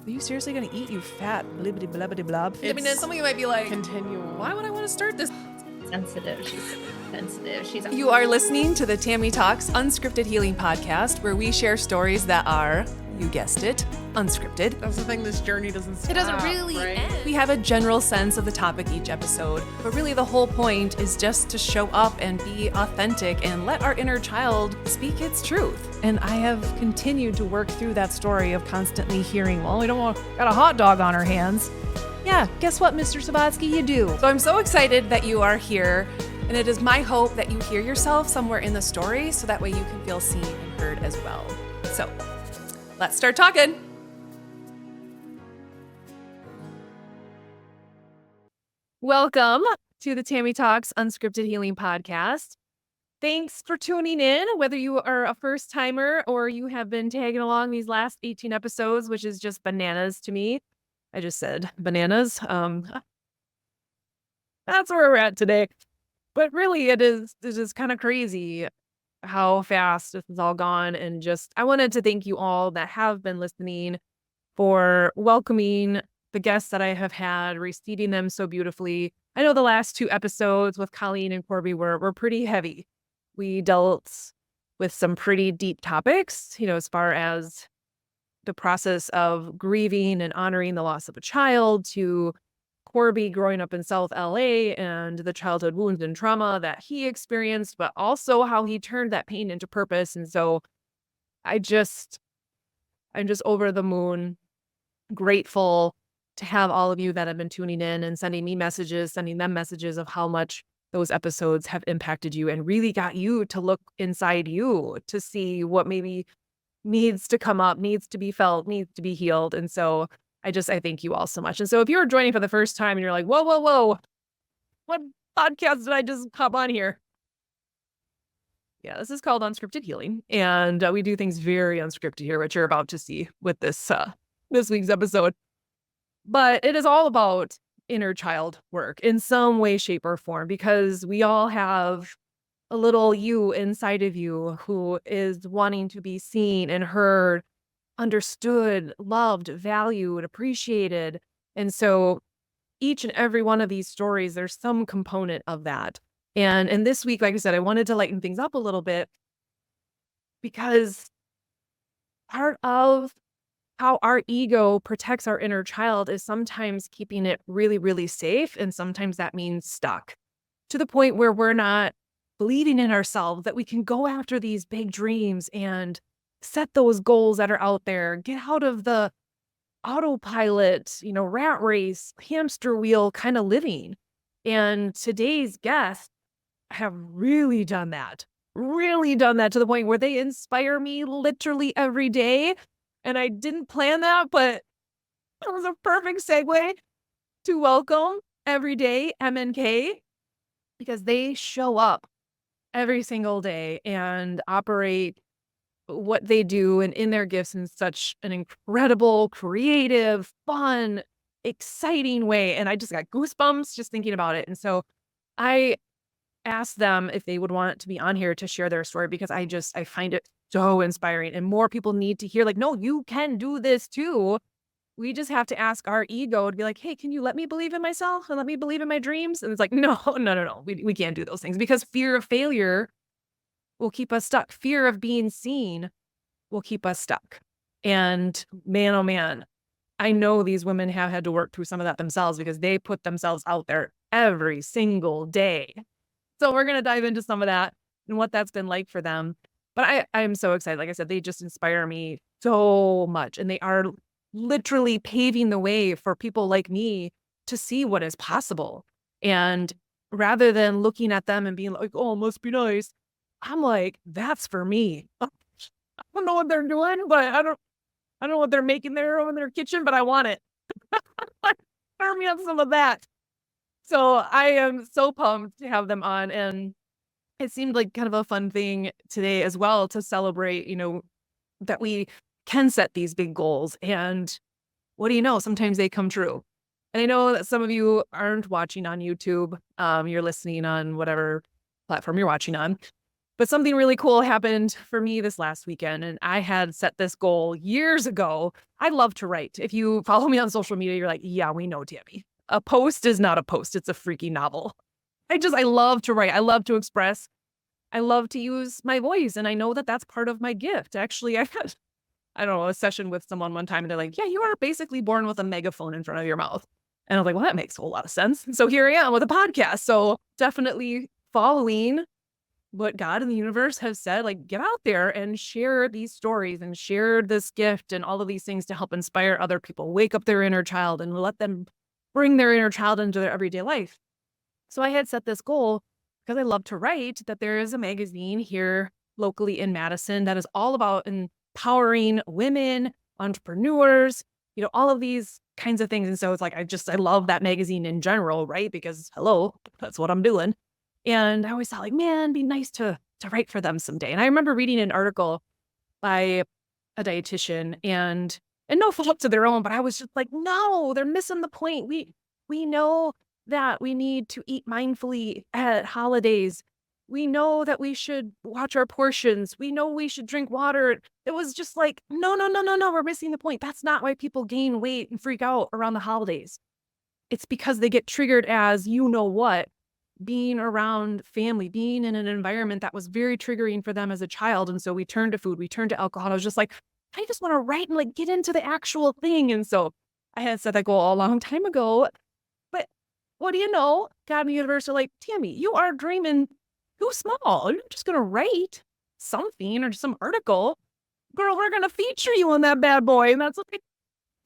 Are you seriously going to eat, you fat blibbity blabbity blob? I mean, some of you might be like, Continual. why would I want to start this? Sensitive. She's sensitive. You are listening to the Tami Talks Unscripted Healing Podcast, where we share stories that are, you guessed it, unscripted. That's the thing, this journey doesn't stop. It doesn't really right? end. We have a general sense of the topic each episode, but really the whole point is just to show up and be authentic and let our inner child speak its truth. And I have continued to work through that story of constantly hearing, well, we don't want, got a hot dog on our hands. Yeah, guess what, Mr. Sabatsky, you do. So I'm so excited that you are here, and it is my hope that you hear yourself somewhere in the story so that way you can feel seen and heard as well. So let's start talking. Welcome to the Tami Talks Unscripted Healing Podcast. Thanks for tuning in, whether you are a first timer or you have been tagging along these last 18 episodes, which is just bananas to me. I just said bananas. That's where we're at today. But really, it is kind of crazy how fast this has all gone. And just, I wanted to thank you all that have been listening for welcoming the guests that I have had, receiving them so beautifully. I know the last two episodes with Colleen and Corby were pretty heavy. We dealt with some pretty deep topics, as far as the process of grieving and honoring the loss of a child, to Corby growing up in South LA and the childhood wounds and trauma that he experienced, but also how he turned that pain into purpose. And so I'm just over the moon grateful to have all of you that have been tuning in and sending me messages, sending them messages of how much those episodes have impacted you and really got you to look inside you to see what maybe needs to come up, needs to be felt, needs to be healed. And so I thank you all so much. And so if you're joining for the first time and you're like, whoa, what podcast did I just hop on here? Yeah, this is called Unscripted Healing. And we do things very unscripted here, which you're about to see with this week's episode. But it is all about inner child work in some way, shape, or form, because we all have a little you inside of you who is wanting to be seen and heard, understood, loved, valued, appreciated. And so each and every one of these stories, there's some component of that. And this week, like I said, I wanted to lighten things up a little bit because part of how our ego protects our inner child is sometimes keeping it really, really safe. And sometimes that means stuck to the point where we're not believing in ourselves that we can go after these big dreams and set those goals that are out there, get out of the autopilot, rat race, hamster wheel kind of living. And today's guests have really done that to the point where they inspire me literally every day. And I didn't plan that, but it was a perfect segue to welcome Everyday M&K, because they show up every single day and operate what they do and in their gifts in such an incredible, creative, fun, exciting way. And I just got goosebumps just thinking about it. And so I asked them if they would want to be on here to share their story, because I find it so inspiring, and more people need to hear, like, no, you can do this too. We just have to ask our ego to be like, hey, can you let me believe in myself and let me believe in my dreams? And it's like, no. We can't do those things, because fear of failure will keep us stuck. Fear of being seen will keep us stuck. And man, oh man, I know these women have had to work through some of that themselves, because they put themselves out there every single day. So we're going to dive into some of that and what that's been like for them. But I'm so excited. Like I said, they just inspire me so much. And they are literally paving the way for people like me to see what is possible. And rather than looking at them and being like, oh, it must be nice, I'm like, that's for me. I don't know what they're doing, but I don't know what they're making there in their kitchen, but I want it. Turn me up some of that. So I am so pumped to have them on. And it seemed like kind of a fun thing today as well to celebrate, that we can set these big goals. And what do you know? Sometimes they come true. And I know that some of you aren't watching on YouTube. You're listening on whatever platform you're watching on. But something really cool happened for me this last weekend, and I had set this goal years ago. I love to write. If you follow me on social media, you're like, yeah, we know, Tami. A post is not a post, it's a freaky novel. I love to write. I love to express. I love to use my voice, and I know that that's part of my gift. Actually, I had, I don't know, a session with someone one time, and they're like, yeah, you are basically born with a megaphone in front of your mouth. And I was like, well, that makes a whole lot of sense. And so here I am with a podcast. So definitely following what God and the universe has said, like, get out there and share these stories and share this gift and all of these things to help inspire other people, wake up their inner child and let them bring their inner child into their everyday life. So I had set this goal because I love to write, that there is a magazine here locally in Madison that is all about empowering women, entrepreneurs, all of these kinds of things. And so it's like, I love that magazine in general, right? Because hello, that's what I'm doing. And I always thought like, man, it'd be nice to write for them someday. And I remember reading an article by a dietitian and no fault to their own, but I was just like, no, they're missing the point. We know that we need to eat mindfully at holidays. We know that we should watch our portions. We know we should drink water. It was just like, no, no, no, no, no, we're missing the point. That's not why people gain weight and freak out around the holidays. It's because they get triggered as you know what, being around family, being in an environment that was very triggering for them as a child. And so we turned to food, we turned to alcohol. I was just like, I just want to write and like get into the actual thing. And so I had set that goal a long time ago. But what do you know? God and the universe are like, Tami, you are dreaming too small. You're just going to write something or some article. Girl, we're going to feature you on that bad boy. And that's what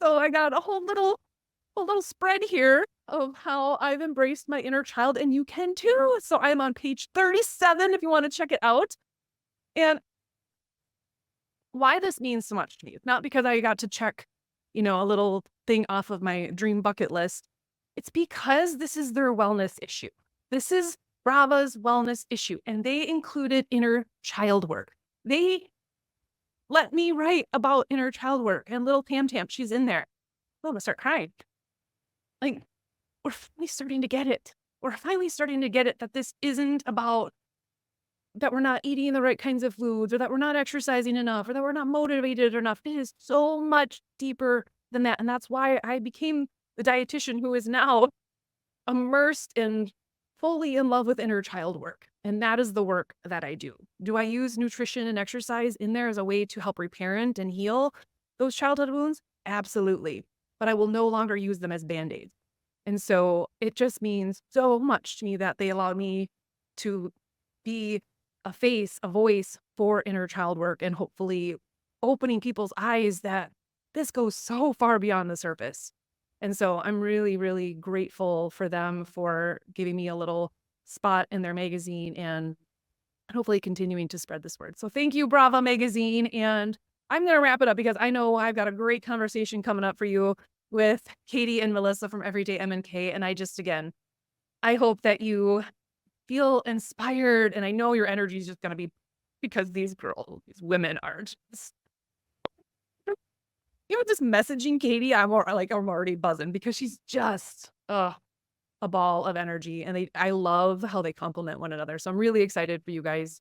so I got a whole little spread here of how I've embraced my inner child, and you can too. So I'm on page 37 if you want to check it out. And why this means so much to me, it's not because I got to check, a little thing off of my dream bucket list. It's because this is their wellness issue. This is Brava's wellness issue, and they included inner child work. They let me write about inner child work, and little Tam Tam, she's in there. I'm gonna start crying. Like, we're finally starting to get it. We're finally starting to get it that this isn't about that we're not eating the right kinds of foods or that we're not exercising enough or that we're not motivated enough. It is so much deeper than that. And that's why I became the dietitian who is now immersed and fully in love with inner child work. And that is the work that I do. Do I use nutrition and exercise in there as a way to help reparent and heal those childhood wounds? Absolutely. But I will no longer use them as Band-Aids. And so it just means so much to me that they allow me to be a face, a voice for inner child work and hopefully opening people's eyes that this goes so far beyond the surface. And so I'm really, really grateful for them for giving me a little spot in their magazine and hopefully continuing to spread this word. So thank you, Brava Magazine. And I'm going to wrap it up because I know I've got a great conversation coming up for you with Katie and Melissa from Everyday M&K. And again, I hope that you feel inspired. And I know your energy is just going to be because these women are just, just messaging Katie. I'm already buzzing because she's just a ball of energy. And I love how they complement one another. So I'm really excited for you guys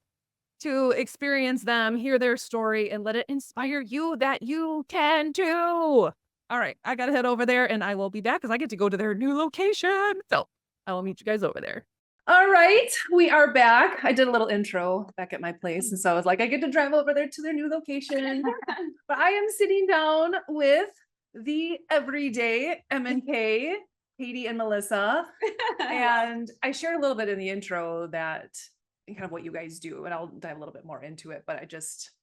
to experience them, hear their story, and let it inspire you that you can too. All right, I got to head over there and I will be back because I get to go to their new location. So I will meet you guys over there. All right, we are back. I did a little intro back at my place. And so I was like, I get to drive over there to their new location. But I am sitting down with the Everyday M&K, Katie and Melissa. And I shared a little bit in the intro that kind of what you guys do, and I'll dive a little bit more into it. But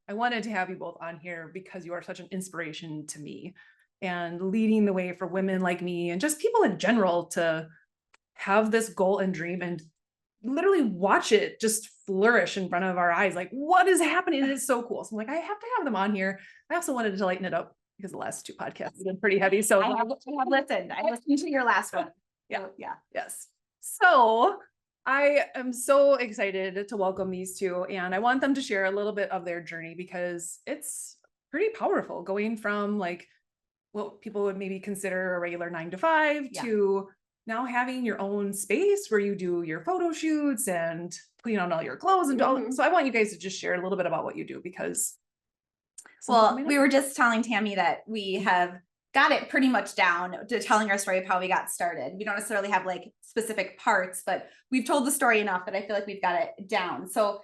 I wanted to have you both on here because you are such an inspiration to me and leading the way for women like me and just people in general to have this goal and dream and literally watch it just flourish in front of our eyes. Like, what is happening? It is so cool. So I'm like, I have to have them on here. I also wanted to lighten it up because the last two podcasts have been pretty heavy. So I have listened. I listened to your last one. Yeah. Yes. So I am so excited to welcome these two, and I want them to share a little bit of their journey because it's pretty powerful going from like what people would maybe consider a regular 9 to 5 to now having your own space where you do your photo shoots and clean on all your clothes and all. So I want you guys to just share a little bit about what you do because Well, we were just telling Tami that we have got it pretty much down to telling our story of how we got started. We don't necessarily have like specific parts, but we've told the story enough that I feel like we've got it down. So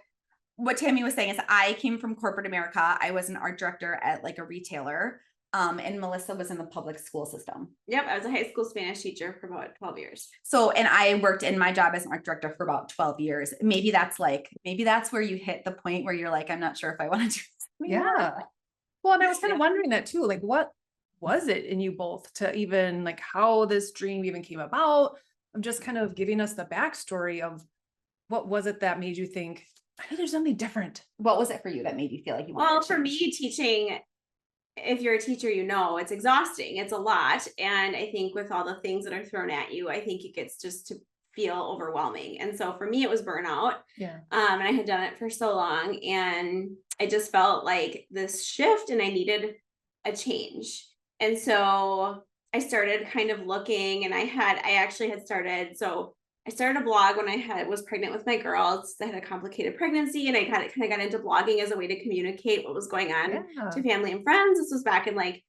what Tami was saying is I came from corporate America. I was an art director at like a retailer. And Melissa was in the public school system. Yep, I was a high school Spanish teacher for about 12 years. So, and I worked in my job as an art director for about 12 years. Maybe that's where you hit the point where you're like, I'm not sure if I want to do this. yeah. Well, and I was kind of wondering that too, like what was it in you both to even like how this dream even came about? I'm just kind of giving us the backstory of what was it that made you think, I need to do something different. What was it for you that made you feel like you wanted Well, to for change? me, teaching, if you're a teacher, you know, it's exhausting. It's a lot. And I think with all the things that are thrown at you, I think it gets just to feel overwhelming. And so for me, it was burnout. Yeah. And I had done it for so long. And I just felt like this shift and I needed a change. And so I started kind of looking and I actually had started. So I started a blog when I was pregnant with my girls. I had a complicated pregnancy and I kind of got into blogging as a way to communicate what was going on to family and friends. This was back in like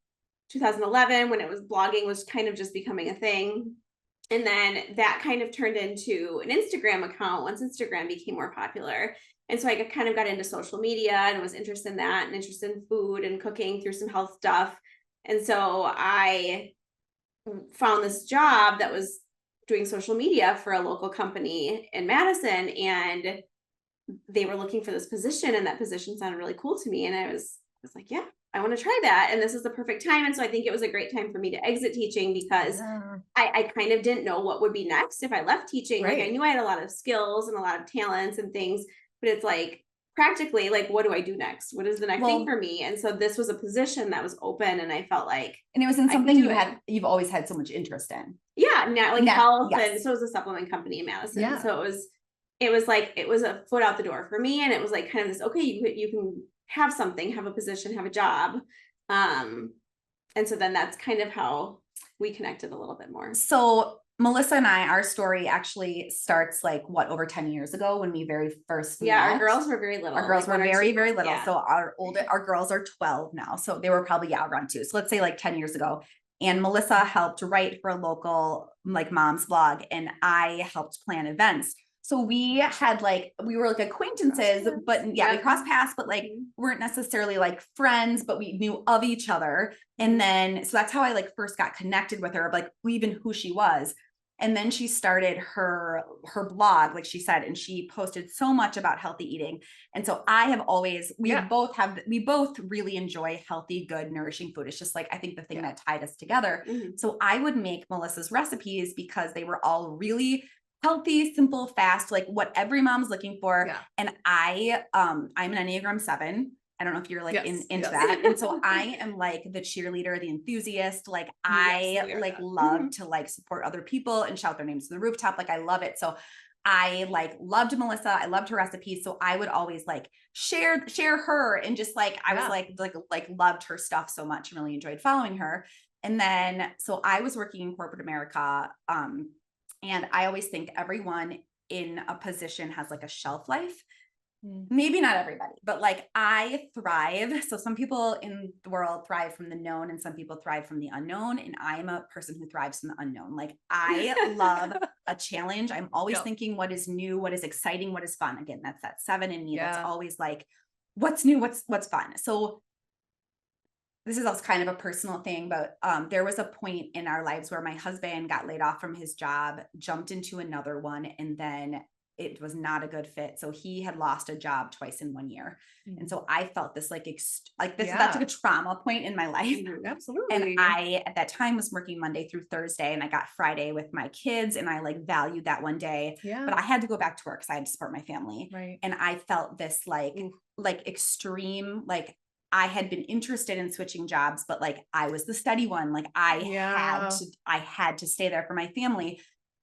2011 when blogging was kind of just becoming a thing. And then that kind of turned into an Instagram account once Instagram became more popular. And so I kind of got into social media and was interested in that and interested in food and cooking through some health stuff. And so I found this job that was doing social media for a local company in Madison, and they were looking for this position, and that position sounded really cool to me. And I was like, yeah, I want to try that. And this is the perfect time. And so I think it was a great time for me to exit teaching because I kind of didn't know what would be next if I left teaching. Right. Like I knew I had a lot of skills and a lot of talents and things, but it's like practically like, what do I do next? What is the next thing for me? And so this was a position that was open and I felt like, and it was in something you've always had so much interest in. Yeah. Now like health. Yes. And so it was a supplement company in Madison. Yeah. So it was like, it was a foot out the door for me. And it was like kind of this, okay, you can have something, have a position, have a job. And so then that's kind of how we connected a little bit more. So Melissa and our story actually starts like over 10 years ago when we very first met. Our girls were very little. Our girls were very, very little. Yeah. So our girls are 12 now. So they were probably around 2. So let's say like 10 years ago. And Melissa helped write for a local like mom's blog and I helped plan events. So we were like acquaintances, but we crossed paths, but like weren't necessarily like friends, but we knew of each other. And then, so that's how I like first got connected with her, like even who she was. And then she started her blog, like she said, and she posted so much about healthy eating. And so I have always, we both really enjoy healthy, good, nourishing food. It's just like, I think the thing that tied us together. Mm-hmm. So I would make Melissa's recipes because they were all really healthy, simple, fast, like what every mom's looking for. Yeah. And I'm an Enneagram 7. I don't know if you're like into that. And so I am like the cheerleader, the enthusiast. Like I love to like support other people and shout their names to the rooftop. Like I love it. So I like loved Melissa. I loved her recipes. So I would always like share her and just like, I was like loved her stuff so much and really enjoyed following her. And then, so I was working in corporate America. And I always think everyone in a position has like a shelf life. Maybe not everybody, but like I thrive. So some people in the world thrive from the known and some people thrive from the unknown. And I'm a person who thrives from the unknown. Like I love a challenge. I'm always thinking what is new, what is exciting, what is fun. Again, that's that 7 in me. That's always like, what's new, what's fun. So this is also kind of a personal thing, but there was a point in our lives where my husband got laid off from his job, jumped into another one, and then it was not a good fit. So he had lost a job twice in 1 year. Mm-hmm. And so I felt this that's like a trauma point in my life. Mm-hmm. Absolutely. And I, at that time, was working Monday through Thursday and I got Friday with my kids and I like valued that one day, but I had to go back to work because I had to support my family. Right. And I felt this like extreme, like I had been interested in switching jobs, but like I was the steady one. Like I had to stay there for my family.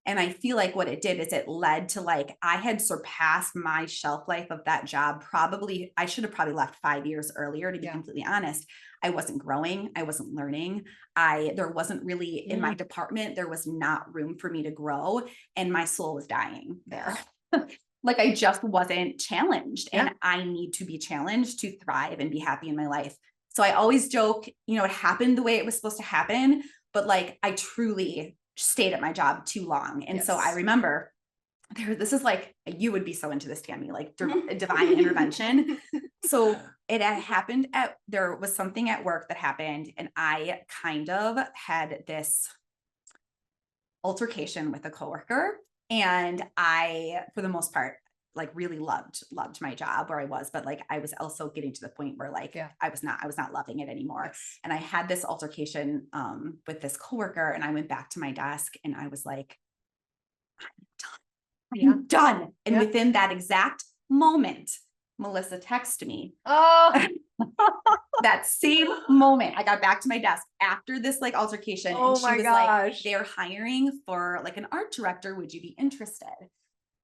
And I feel like what it did is it led to like, I had surpassed my shelf life of that job. I should have probably left 5 years earlier, to be completely honest. I wasn't growing. I wasn't learning. There wasn't really in my department, there was not room for me to grow, and my soul was dying there. Like I just wasn't challenged, and I need to be challenged to thrive and be happy in my life. So I always joke, you know, it happened the way it was supposed to happen, but like I truly stayed at my job too long. And so I remember this is like, you would be so into this, Tami, like divine intervention. So it had happened there was something at work that happened, and I kind of had this altercation with a coworker, and I, for the most part, like really loved my job where I was, but like I was also getting to the point where like I was not loving it anymore. And I had this altercation with this coworker, and I went back to my desk and I was like, I'm done. And within that exact moment, Melissa texted me. Oh, that same moment, I got back to my desk after this like altercation, and she was like, they're hiring for like an art director. Would you be interested?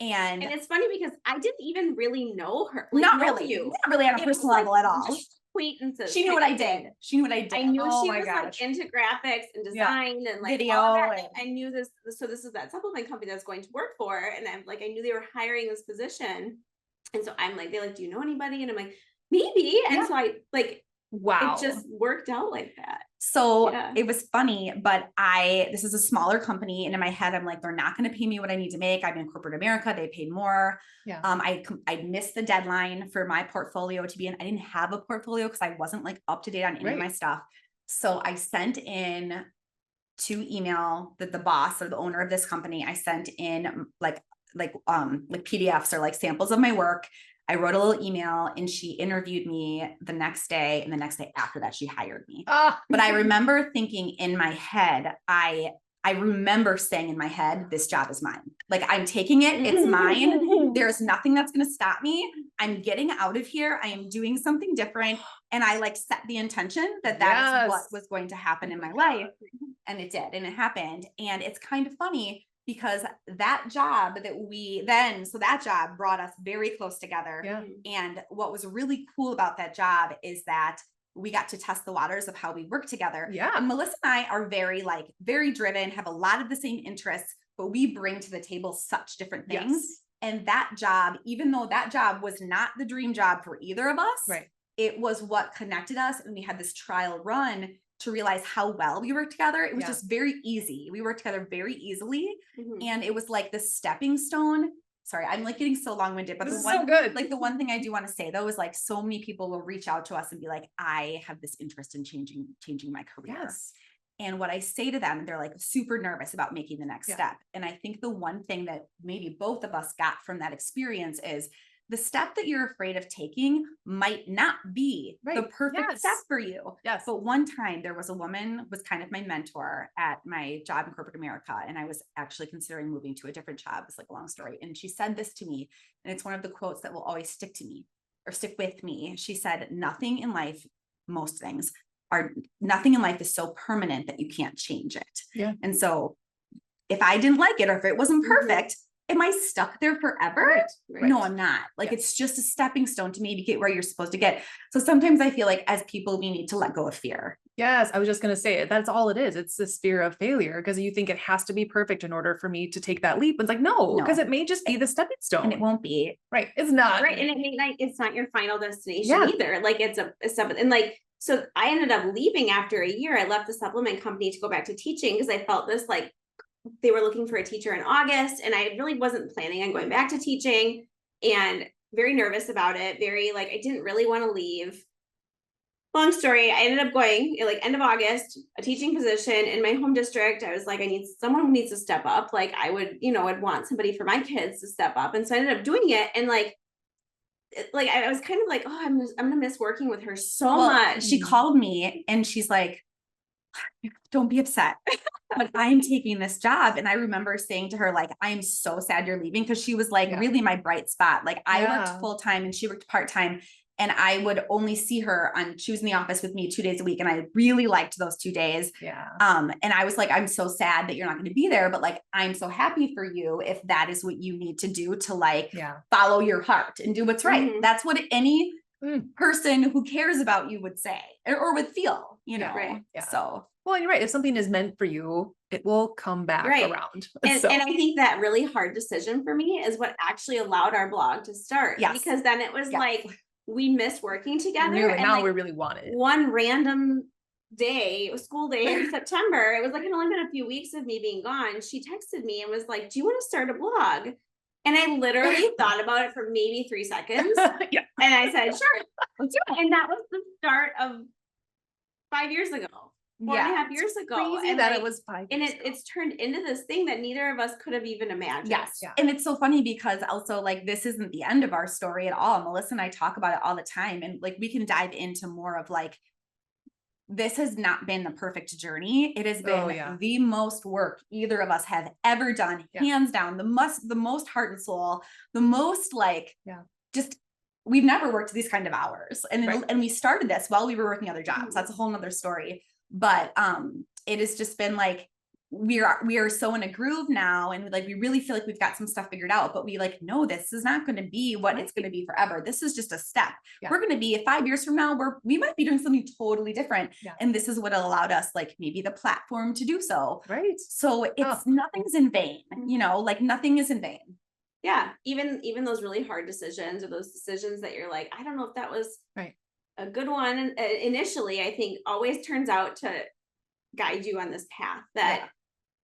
And it's funny because I didn't even really know her. Like, not really on a personal level at all. Acquaintances. She knew what I did. I knew she was like into graphics and design and like video. I knew this. So this is that supplement company that I was going to work for. And I'm like, I knew they were hiring this position. And so I'm like, they're like, do you know anybody? And I'm like, maybe. And so I like, it just worked out like that. So it was funny, but this is a smaller company, and in my head, I'm like, they're not going to pay me what I need to make. I'm in corporate America. They paid more. I missed the deadline for my portfolio to be in. I didn't have a portfolio because I wasn't like up to date on any of my stuff. So I sent in to email the boss or the owner of this company. I sent in like PDFs or like samples of my work. I wrote a little email, and she interviewed me the next day. And the next day after that, she hired me. But I remember thinking in my head, I remember saying in my head, this job is mine. Like I'm taking it. It's mine. There's nothing that's going to stop me. I'm getting out of here. I am doing something different. And I like set the intention that is what was going to happen in my life. And it did. And it happened. And it's kind of funny, because that job that job brought us very close together. And what was really cool about that job is that we got to test the waters of how we work together. And Melissa and I are very driven, have a lot of the same interests, but we bring to the table such different things. And that job, even though that job was not the dream job for either of us, it was what connected us. And we had this trial run to realize how well we worked together. It was just very easy. We worked together very easily. And it was like the stepping stone. Sorry, I'm like getting so long-winded, but the one thing I do want to say though, is like so many people will reach out to us and be like, I have this interest in changing my career. And what I say to them, they're like super nervous about making the next step. And I think the one thing that maybe both of us got from that experience is the step that you're afraid of taking might not be the perfect step for you. But one time there was a woman, was kind of my mentor at my job in corporate America. And I was actually considering moving to a different job. It's like a long story. And she said this to me, and it's one of the quotes that will always stick with me. She said, nothing in life is so permanent that you can't change it. And so if I didn't like it, or if it wasn't perfect, am I stuck there forever? No, I'm not. Like, it's just a stepping stone to maybe get where you're supposed to get. So sometimes I feel like as people, we need to let go of fear. Yes. I was just going to say, that's all it is. It's this fear of failure, because you think it has to be perfect in order for me to take that leap. It's like, no, because it may just be the stepping stone. And it won't be. It's not. And it may like, it's not your final destination either. Like it's a step. And like, so I ended up leaving after a year. I left the supplement company to go back to teaching, because I felt this like, they were looking for a teacher in August, and I really wasn't planning on going back to teaching, and very nervous about it. Very like, I didn't really want to leave. Long story. I ended up going like end of August, a teaching position in my home district. I was like, I need someone who needs to step up. Like I would, I'd want somebody for my kids to step up. And so I ended up doing it. And like I was kind of like, oh, I'm going to miss working with her so much. She called me and she's like, don't be upset, but I'm taking this job. And I remember saying to her, like, I'm so sad you're leaving. Cause she was like really my bright spot. Like I worked full time and she worked part-time, and I would only see her she was in the office with me 2 days a week. And I really liked those 2 days. And I was like, I'm so sad that you're not going to be there, but like, I'm so happy for you if that is what you need to do to like follow your heart and do what's right. That's what any person who cares about you would say or would feel, you know? right. Yeah. So Well, and you're right. If something is meant for you, it will come back Right. around. And, So, and I think that really hard decision for me is what actually allowed our blog to start. Yes. Because then it was Yes. like we missed working together. really, And now like we really want it. one random day, school day in September, it was like, it had only been a few weeks of me being gone. She texted me and was like, do you want to start a blog? And I literally thought about it for maybe 3 seconds. Yeah. And I said, sure, let's do it. And that was the start of 5 years ago, four and a half years ago. Crazy And that like, it was 5 and years ago. it's turned into this thing that neither of us could have even imagined. yes. Yeah. And it's so funny because also like, this isn't the end of our story at all. Melissa and I talk about it all the time. And like, we can dive into more of like, this has not been the perfect journey. It has been the most work either of us have ever done, hands down, the most heart and soul, the most like, just, we've never worked these kind of hours. And, and we started this while we were working other jobs. That's a whole nother story. But, it has just been like, we are so in a groove now. And like, we really feel like we've got some stuff figured out, but we like, no, this is not going to be what it's going to be forever. This is just a step. We're going to be 5 years from now, we might be doing something totally different. And this is what allowed us, like maybe the platform to do so. Right. So it's nothing's in vain, you know, like nothing is in vain. Yeah. Even those really hard decisions or those decisions that you're like, I don't know if that was a good one. And initially, I think always turns out to guide you on this path that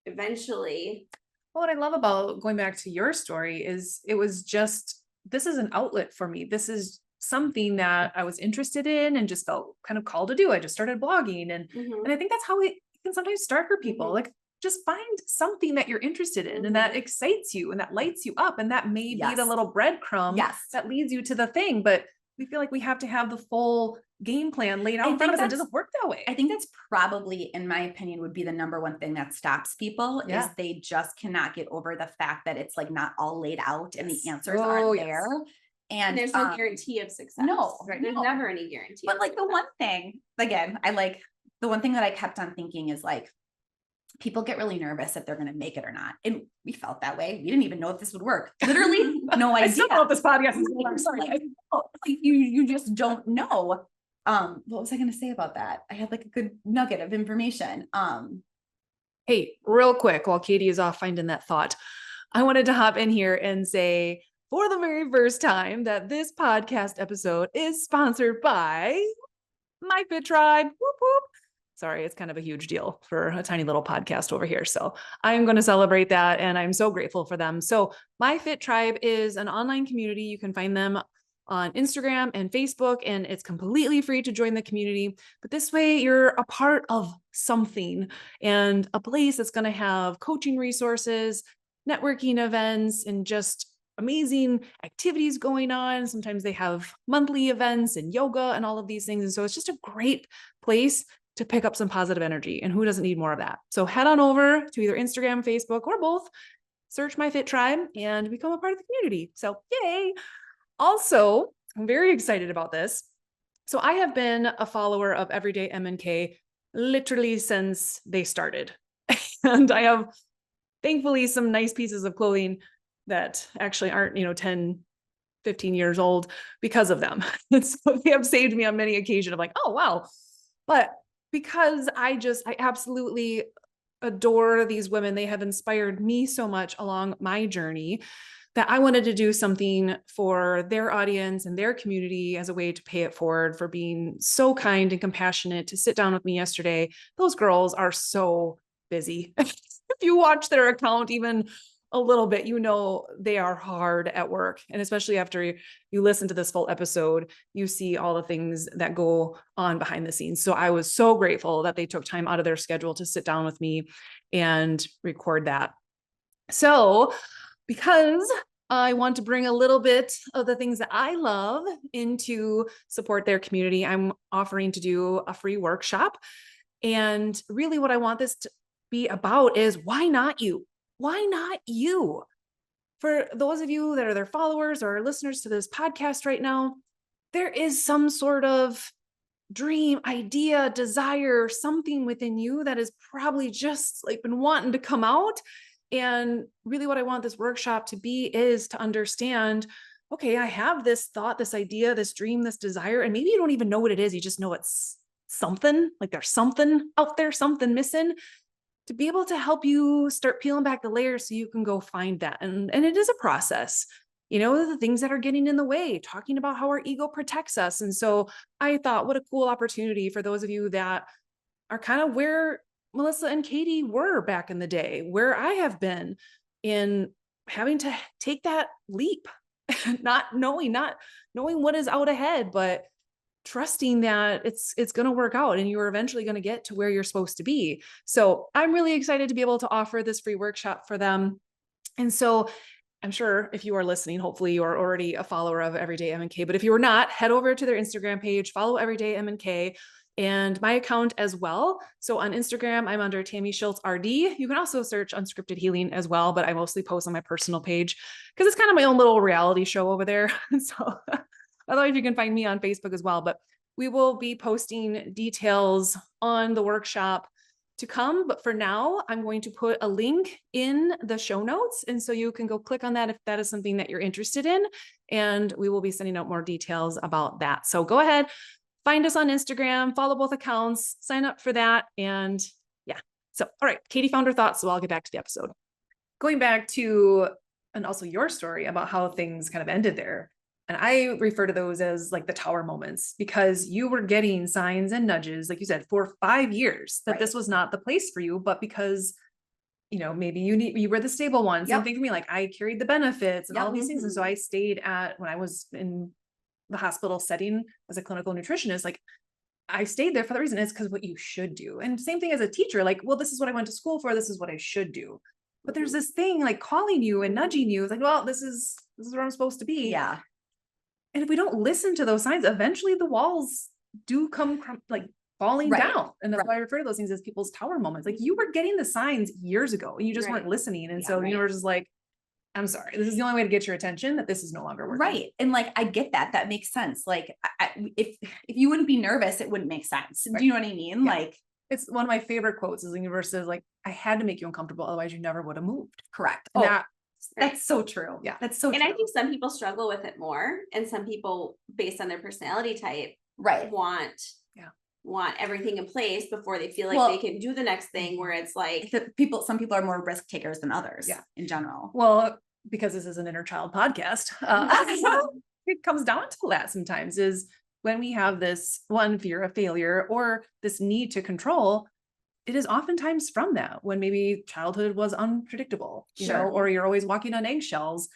eventually. Well, what I love about going back to your story is it was just, this is an outlet for me. This is something that I was interested in and just felt kind of called to do. I just started blogging and I think that's how it can sometimes start for people. Like just find something that you're interested in and that excites you and that lights you up. And that may be the little breadcrumb that leads you to the thing. But we feel like we have to have the full game plan laid out in front of us. It doesn't work that way. I think that's probably, in my opinion, would be the number one thing that stops people is they just cannot get over the fact that it's like not all laid out and the answers aren't there. And there's no guarantee of success. No, there's never any guarantee. But like the one thing, again, the one thing that I kept on thinking is like, people get really nervous if they're going to make it or not. And we felt that way. We didn't even know if this would work. Literally no idea. I still know what this podcast is. I'm sorry. Like, you just don't know. What was I going to say about that? I had like a good nugget of information. Hey, real quick, while Katie is off finding that thought, I wanted to hop in here and say for the very first time that this podcast episode is sponsored by My Fit Tribe. Whoop, whoop. Sorry, it's kind of a huge deal for a tiny little podcast over here. So I'm going to celebrate that. And I'm so grateful for them. So My Fit Tribe is an online community. You can find them on Instagram and Facebook, and it's completely free to join the community. But this way you're a part of something and a place that's going to have coaching resources, networking events, and just amazing activities going on. Sometimes they have monthly events and yoga and all of these things. And so it's just a great place to pick up some positive energy. And who doesn't need more of that? So head on over to either Instagram, Facebook, or both, search My Fit Tribe and become a part of the community. So yay. Also, I'm very excited about this. So I have been a follower of Everyday M&K literally since they started. And I have thankfully some nice pieces of clothing that actually aren't, 10, 15 years old because of them. And so they have saved me on many occasions of like, oh, wow. But because I absolutely adore these women. They have inspired me so much along my journey that I wanted to do something for their audience and their community as a way to pay it forward for being so kind and compassionate to sit down with me yesterday. Those girls are so busy. If you watch their account even a little bit, they are hard at work. And especially after you listen to this full episode, you see all the things that go on behind the scenes. So I was so grateful that they took time out of their schedule to sit down with me and record that. So because I want to bring a little bit of the things that I love into support their community, I'm offering to do a free workshop. And really what I want this to be about is why not you? Why not you? For those of you that are their followers or listeners to this podcast right now, there is some sort of dream, idea, desire, something within you that is probably just like been wanting to come out. And really what I want this workshop to be is to understand okay, I have this thought, this idea, this dream, this desire, and maybe you don't even know what it is. You just know it's something, like there's something out there, something missing, to be able to help you start peeling back the layers so you can go find that. And it is a process, the things that are getting in the way, talking about how our ego protects us. And so I thought, what a cool opportunity for those of you that are kind of where Melissa and Katie were back in the day, where I have been in having to take that leap, not knowing what is out ahead, but trusting that it's going to work out and you're eventually going to get to where you're supposed to be. So I'm really excited to be able to offer this free workshop for them. And so I'm sure if you are listening, hopefully you are already a follower of Everyday M&K, but if you are not, head over to their Instagram page, follow Everyday M&K and my account as well. So on Instagram, I'm under Tami Schultz RD. You can also search Unscripted Healing as well, but I mostly post on my personal page because it's kind of my own little reality show over there. So otherwise you can find me on Facebook as well, but we will be posting details on the workshop to come. But for now, I'm going to put a link in the show notes. And so you can go click on that if that is something that you're interested in. And we will be sending out more details about that. So go ahead, find us on Instagram, follow both accounts, sign up for that. And yeah. So, all right, Katie found her thoughts. So I'll get back to the episode. Going back to, and also your story about how things kind of ended there. And I refer to those as like the tower moments because you were getting signs and nudges, like you said, for 5 years that this was not the place for you, but because, maybe you were the stable one. Same thing for me. Like I carried the benefits and all these things. And so I stayed when I was in the hospital setting as a clinical nutritionist, like I stayed there for the reason is because what you should do. And same thing as a teacher, like, well, this is what I went to school for. This is what I should do. But there's this thing like calling you and nudging you. It's like, well, this is where I'm supposed to be. Yeah. And if we don't listen to those signs, eventually the walls do come falling down. And that's why I refer to those things as people's tower moments. Like you were getting the signs years ago and you just weren't listening. And so you were just like, I'm sorry, this is the only way to get your attention that this is no longer working. Right. And like, I get that. That makes sense. Like if you wouldn't be nervous, it wouldn't make sense. Do you know what I mean? Yeah. Like it's one of my favorite quotes is the universe says like, I had to make you uncomfortable. Otherwise you never would have moved. Correct. And that's so true. Yeah. That's so true. And I think some people struggle with it more and some people based on their personality type, want everything in place before they feel like they can do the next thing where it's like some people are more risk takers than others in general. Well, because this is an inner child podcast, it comes down to that sometimes is when we have this one fear of failure or this need to control, it is oftentimes from that when maybe childhood was unpredictable, or you're always walking on eggshells.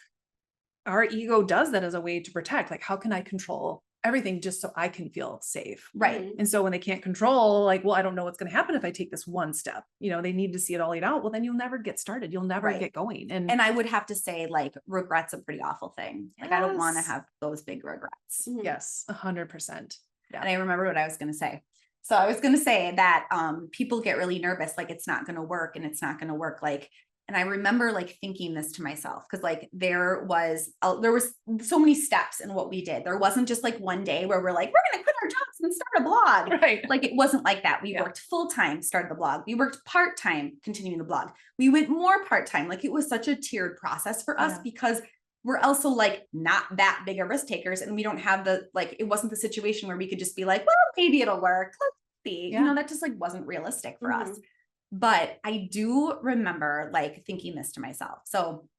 Our ego does that as a way to protect, like, how can I control everything just so I can feel safe? Right. And so when they can't control, like, well, I don't know what's going to happen if I take this one step, they need to see it all laid out. Well, then you'll never get started. You'll never get going. And I would have to say like, regret's a pretty awful thing. Like, I don't want to have those big regrets. Yes, 100%. Yeah. And I remember what I was going to say. So I was going to say that, people get really nervous, like it's not going to work and it's not going to work. Like, and I remember like thinking this to myself, because like there was so many steps in what we did. There wasn't just like one day where we're like, we're going to quit our jobs and start a blog. Right. Like it wasn't like that. We worked full-time, started the blog. We worked part-time, continuing the blog. We went more part-time. Like it was such a tiered process for us because we're also like not that big of risk takers. And we don't have it wasn't the situation where we could just be like, well, maybe it'll work. Let's see, that just like wasn't realistic for us. But I do remember like thinking this to myself. So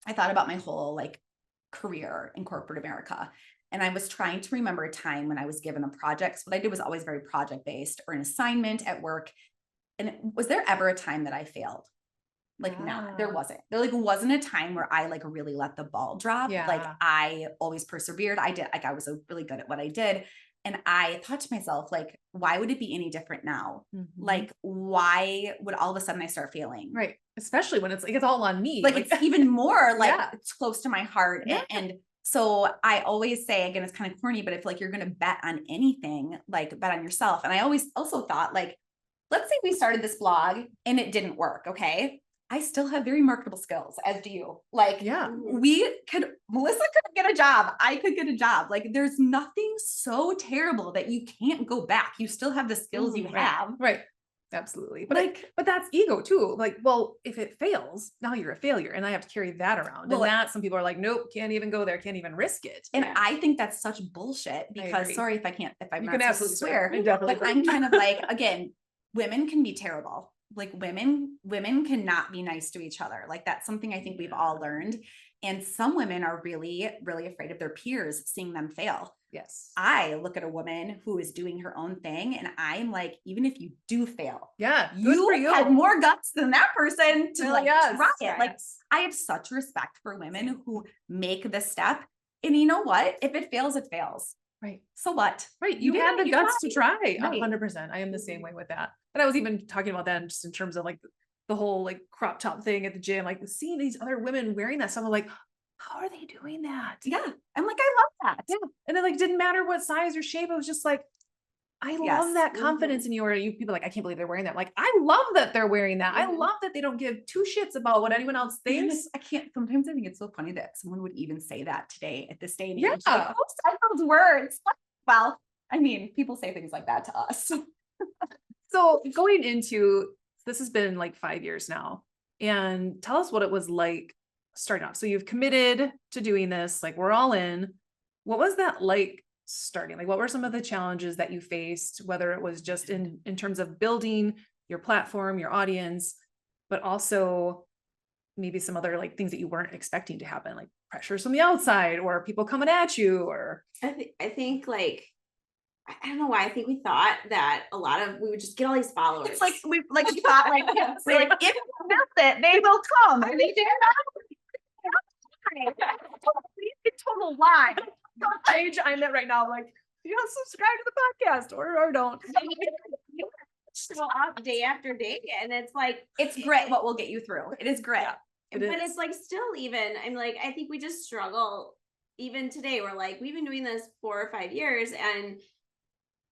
I thought about my whole like career in corporate America. And I was trying to remember a time when I was given a project. So what I did was always very project based or an assignment at work. And was there ever a time that I failed? Like, no, there wasn't. There like wasn't a time where I like really let the ball drop. Yeah. Like I always persevered. I was really good at what I did. And I thought to myself, like, why would it be any different now? Like, why would all of a sudden I start failing? Right. Especially when it's like, it's all on me. Like it's even more like it's close to my heart. And so I always say, again, it's kind of corny, but if like you're going to bet on anything, like bet on yourself. And I always also thought like, let's say we started this blog and it didn't work. Okay. I still have very marketable skills, as do you. Like, Melissa could get a job. I could get a job. Like, there's nothing so terrible that you can't go back. You still have the skills you have. Right. Absolutely. But that's ego too. Like, well, if it fails, now you're a failure and I have to carry that around. Well, And that some people are like, nope, can't even go there, can't even risk it. And Yeah. I think that's such bullshit because agree. sorry if I'm You not can supposed to absolutely swear, swear. Definitely. but I'm kind of like, again, women can be terrible. Like women cannot be nice to each other. Like that's something I think we've all learned. And some women are really, really afraid of their peers seeing them fail. Yes. I look at a woman who is doing her own thing and I'm like, even if you do fail, Yeah. Good for you. had more guts than that person to Hell like yes. try it. Like Yes. I have such respect for women who make the step. And you know what? If it fails, it fails. Right. So what? Right. You You did had it, the you guts tried. to try. Right. 100%. I am the same way with that. But I was even talking about that just in terms of like the whole like crop top thing at the gym, like seeing these other women wearing that stuff. I'm like, how are they doing that? Yeah. I'm like, I love that. Yeah. And it like didn't matter what size or shape. It was just like, I Yes. love that confidence in you. Or you people are like, I can't believe they're wearing that. Like, I love that they're wearing that. I Mhm. love that they don't give two shits about what anyone else And thinks. I can't, sometimes I think it's so funny that someone would even say that today at this day and age. Yeah. Like, who said those words? Well, I mean, people say things like that to us. So going into, this has been like 5 years now, and tell us what it was like starting off. So you've committed to doing this, like we're all in. What was that like starting? Like, what were some of the challenges that you faced, whether it was just in terms of building your platform, your audience, but also maybe some other like things that you weren't expecting to happen, like pressures from the outside or people coming at you or. I think like, I don't know why. I think we thought that we would just get all these followers. It's like we thought like we're like if you miss it, they will come. And they did. It's a total lie. Page I'm at right now, like, you know, subscribe to the podcast or don't. Show up day after day, and it's like It's grit what will get you through. It is grit. It but is. it's like still even I'm like I think we just struggle even today. We're like we've been doing this 4 or 5 years and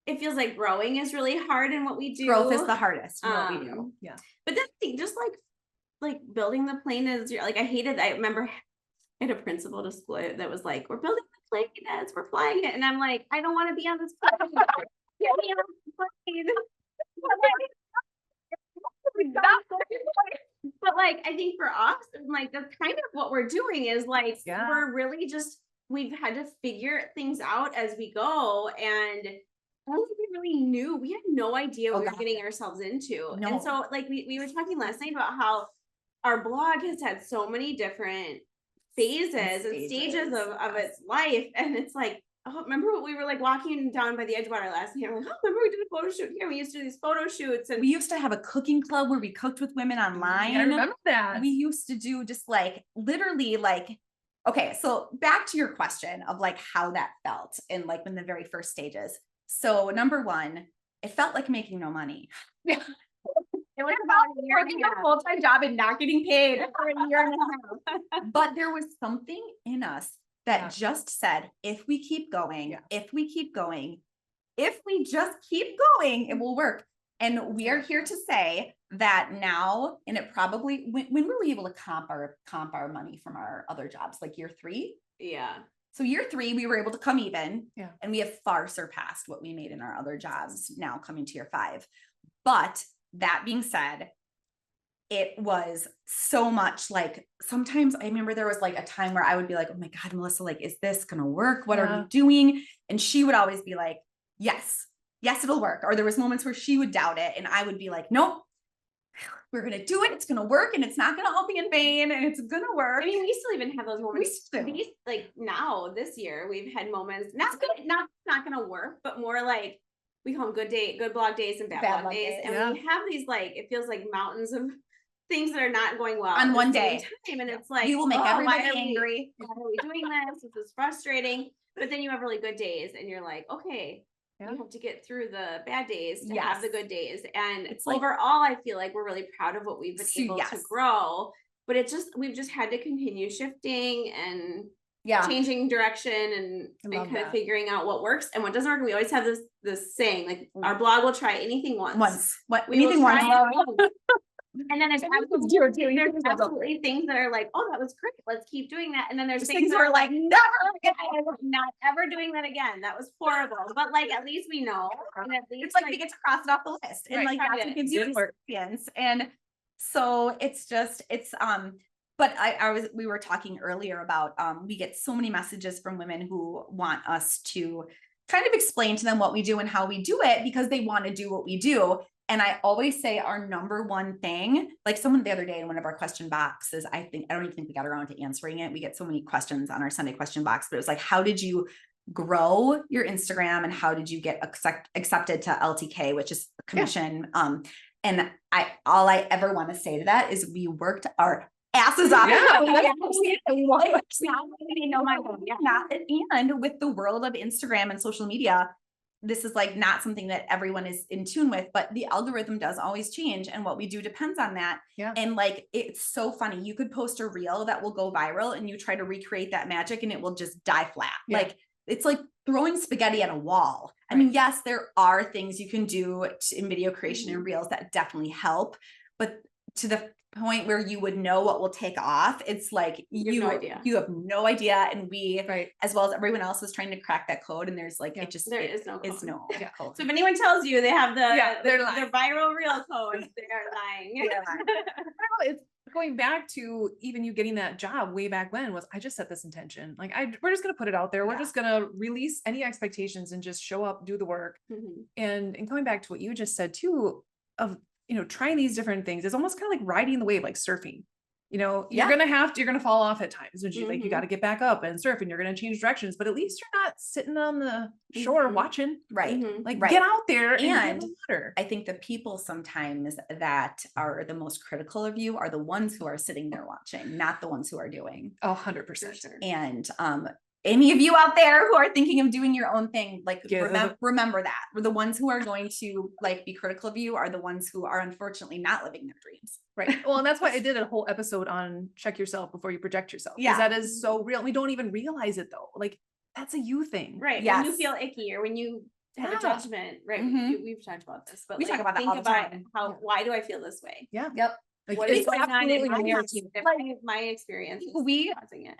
it feels like growing is really hard in what we do. Growth is the hardest in what we do. Yeah. But then I think just like building the plane is like I remember I had a principal to school that was like, we're building the plane as we're flying it. And I'm like, I don't want to be on this plane. Get me on this plane. But like I think for us, like that's kind of what we're doing is like Yeah. we're really just we've had to figure things out as we go and I don't think we really knew. We had no idea what we were getting ourselves into. No. And so like we were talking last night about how our blog has had so many different phases and stages of its life. And it's like, oh, remember what we were like walking down by the Edgewater last night? I'm like, oh, remember we did a photo shoot here. We used to do these photo shoots and We used to have a cooking club where we cooked with women online. I remember that. We used to do just like literally like, okay, so back to your question of like how that felt in like in the very first stages. So number one, it felt like making no money. it was about a year Working and a a half. full-time job and not getting paid. For a year and a half. But there was something in us that Yeah. just said, if we keep going, Yeah. if we keep going, if we just keep going, it will work. And we are here to say that now, and it probably, when were we able to comp our money from our other jobs, like year 3? Yeah. So year 3, we were able to come even, Yeah. and we have far surpassed what we made in our other jobs now coming to year 5. But that being said, it was so much like, sometimes I remember there was like a time where I would be like, oh my God, Melissa, like, is this going to work? What are Yeah. you doing? And she would always be like, yes, it'll work. Or there was moments where she would doubt it. And I would be like, nope, we're going to do it. It's going to work. And it's not going to all be in vain. And it's going to work. I mean, we still even have those moments. still. Like now, this year, we've had moments. Not gonna work, but more like we call them good blog days and bad blog days, and Yeah. we have these like it feels like mountains of things that are not going well On at one the same day. time, and it's like We will make oh, why everybody are we- angry. Why are we doing this? This is frustrating. But then you have really good days, and you're like, okay. Yeah. You have to get through the bad days to Yes. have the good days. And It's like- overall, I feel like we're really proud of what we've been able to Yes. grow. But we've just had to continue shifting and Yeah. changing direction and love kind of that. figuring out what works and what doesn't work. We always have this saying, like our blog will try anything once. Once. What? We will Anything try once. it once. And then there's absolutely things that are like, oh, that was great. Let's keep doing that. And then there's things that are like, never again. I'm not ever doing that again. That was horrible. But like, at least we know. And at least It's like we get to cross it off the list. And like that's what gives you Good work. experience. And so it's just, but we were talking earlier about, we get so many messages from women who want us to kind of explain to them what we do and how we do it because they want to do what we do. And I always say our number one thing, like someone the other day in one of our question boxes, I don't even think we got around to answering it. We get so many questions on our Sunday question box, but it was like, how did you grow your Instagram and how did you get accepted to LTK, which is a commission? And all I ever want to say to that is we worked our asses off. And with the world of Instagram and social media, this is like not something that everyone is in tune with, but the algorithm does always change. And what we do depends on that. Yeah. And like, it's so funny. You could post a reel that will go viral and you try to recreate that magic and it will just die flat. Yeah. Like, it's like throwing spaghetti at a wall. I mean, yes, there are things you can do in video creation and reels that definitely help, but to the point where you would know what will take off, it's like you have no idea. And we, as well as everyone else, is trying to crack that code. And there's like, there is no code. So if anyone tells you they have they're their viral reel code, they are lying. It's going back to even you getting that job way back when was, I just set this intention. Like we're just going to put it out there. We're just going to release any expectations and just show up, do the work. And going back to what you just said too, of, trying these different things. It's almost kind of like riding the wave, like surfing. You're going to fall off at times. And like, you got to get back up and surf and you're going to change directions, but at least you're not sitting on the shore watching. Like get out there and get in the water. I think the people sometimes that are the most critical of you are the ones who are sitting there watching, not the ones who are doing. 100%. And, any of you out there who are thinking of doing your own thing, like remember that the ones who are going to like be critical of you are the ones who are unfortunately not living their dreams. Right. Well, and that's why I did a whole episode on check yourself before you project yourself. Yeah. That is so real. We don't even realize it though. Like that's a you thing. Right. Yes. When you feel icky or when you have a judgment, right? We've talked about this, but we talk about that all the time. Why do I feel this way? Yeah. Yep. Like, what is going on in my experience?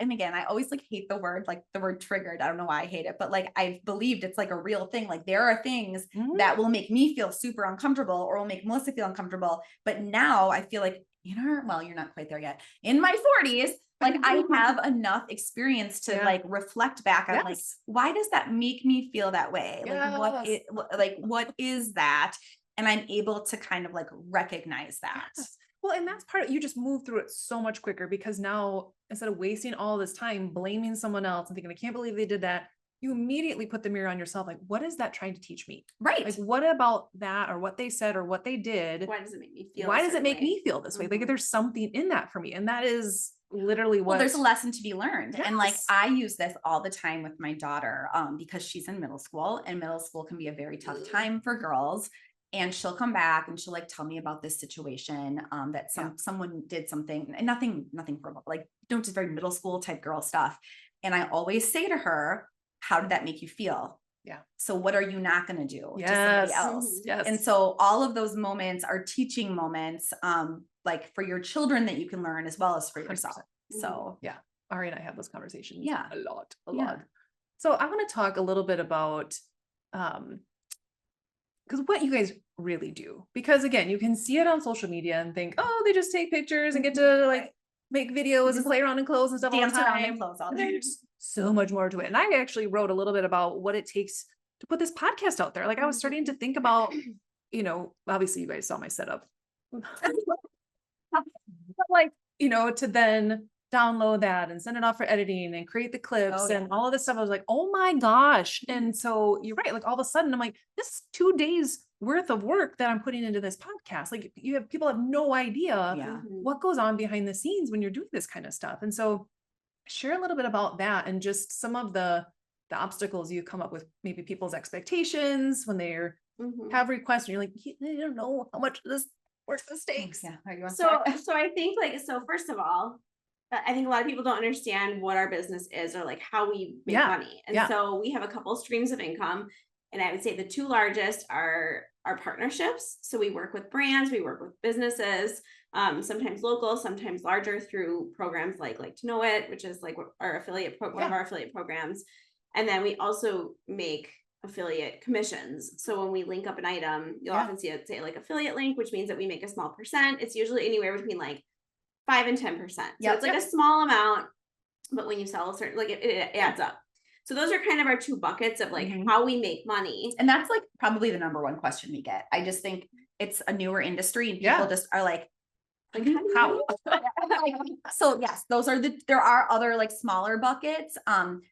And again, I always like hate the word triggered. I don't know why I hate it, but like I've believed it's like a real thing. Like there are things that will make me feel super uncomfortable or will make Melissa feel uncomfortable. But now I feel like well, you're not quite there yet. In my 40s, like I have enough experience to like reflect back on like, why does that make me feel that way? Like what is that? And I'm able to kind of like recognize that. Well, and that's part of you just move through it so much quicker because now instead of wasting all this time blaming someone else and thinking, I can't believe they did that, you immediately put the mirror on yourself. Like, what is that trying to teach me? Right. Like, what about that or what they said or what they did? Why does it make me feel? Why does it make me feel this way? Like, there's something in that for me. And that is literally what. Well, there's a lesson to be learned. Yes. And like, I use this all the time with my daughter because she's in middle school and middle school can be a very tough time for girls. And she'll come back and she'll like tell me about this situation that someone did something and nothing horrible, like just very middle school type girl stuff. And I always say to her, how did that make you feel? Yeah. So what are you not going to do to somebody else? Yes. And so all of those moments are teaching moments like for your children that you can learn as well as for yourself. 100%. So yeah, Ari and I have those conversations a lot. So I want to talk a little bit about because what you guys really do, because again, you can see it on social media and think, oh, they just take pictures and get to like make videos and play around in clothes and stuff all the time. There's so much more to it. And I actually wrote a little bit about what it takes to put this podcast out there. Like I was starting to think about, obviously you guys saw my setup, but like, to then download that and send it off for editing and create the clips and all of this stuff. I was like, oh my gosh. And so you're right. Like all of a sudden I'm like, this is 2 days worth of work that I'm putting into this podcast. Like people have no idea what goes on behind the scenes when you're doing this kind of stuff. And so share a little bit about that and just some of the obstacles you come up with, maybe people's expectations when they're have requests and you're like, you don't know how much this work this takes. Yeah. So I think first of all, I think a lot of people don't understand what our business is or like how we make money. And so we have a couple streams of income And I would say the two largest are our partnerships. So we work with brands, we work with businesses, sometimes local, sometimes larger through programs like to Know It, which is like our affiliate program, one of our affiliate programs. And then we also make affiliate commissions. So when we link up an item, you'll often see it say like affiliate link, which means that we make a small percent. It's usually anywhere between like 5 and 10%. So it's like a small amount, but when you sell a certain, like it adds up. So those are kind of our two buckets of like how we make money. And that's like probably the number one question we get. I just think it's a newer industry and people just are like how? So yes, there are other like smaller buckets.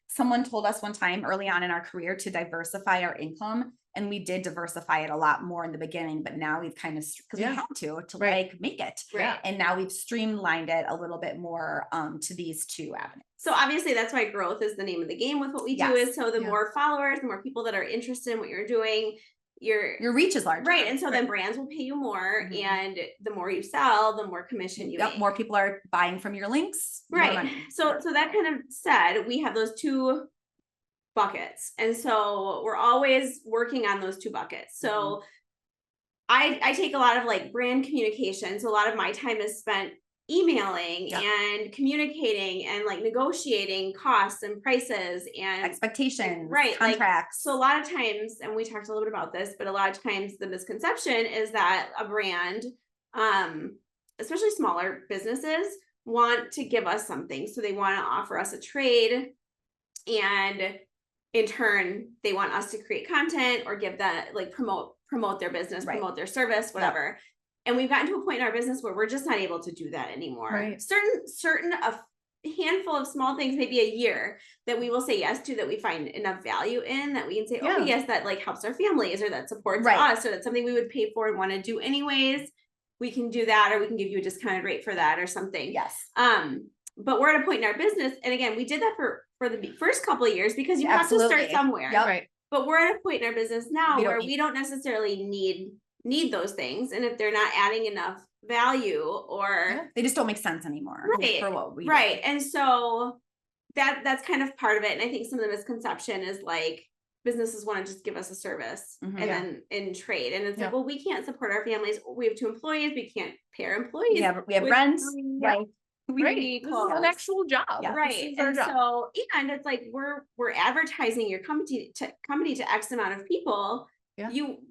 Someone told us one time early on in our career to diversify our income, and we did diversify it a lot more in the beginning, but now we've kind of, because we had to like make it. Right. And now we've streamlined it a little bit more to these two avenues. So obviously that's why growth is the name of the game with what we do is so the more followers, the more people that are interested in what you're doing, your reach is larger. Right. And so then brands will pay you more, and the more you sell, the more commission you make. More people are buying from your links. Right. So that kind of said, we have those two buckets. And so we're always working on those two buckets. So I take a lot of like brand communication. So a lot of my time is spent emailing and communicating and like negotiating costs and prices and expectations, right? Contracts. Like, so a lot of times, and we talked a little bit about this, but a lot of times the misconception is that a brand, especially smaller businesses, want to give us something. So they want to offer us a trade, and in turn, they want us to create content or give that, like promote their business, promote their service, whatever. And we've gotten to a point in our business where we're just not able to do that anymore. Right. Certain a handful of small things, maybe a year, that we will say yes to, that we find enough value in, that we can say, okay, yes, that like helps our families, or that supports us, or that's something we would pay for and want to do anyways. We can do that, or we can give you a discounted rate for that or something. Yes. But we're at a point in our business, and again, we did that for the first couple of years because you have to start somewhere. Right. But we're at a point in our business now where we don't necessarily need those things, and if they're not adding enough value, or they just don't make sense anymore for what we do. And so that's kind of part of it. And I think some of the misconception is like businesses want to just give us a service and then in trade, and it's like, well, we can't support our families, we have 2 employees, we can't pay our employees, we have rent, we need this is an actual job. Right. And so, and it's like, we're advertising your company to X amount of people.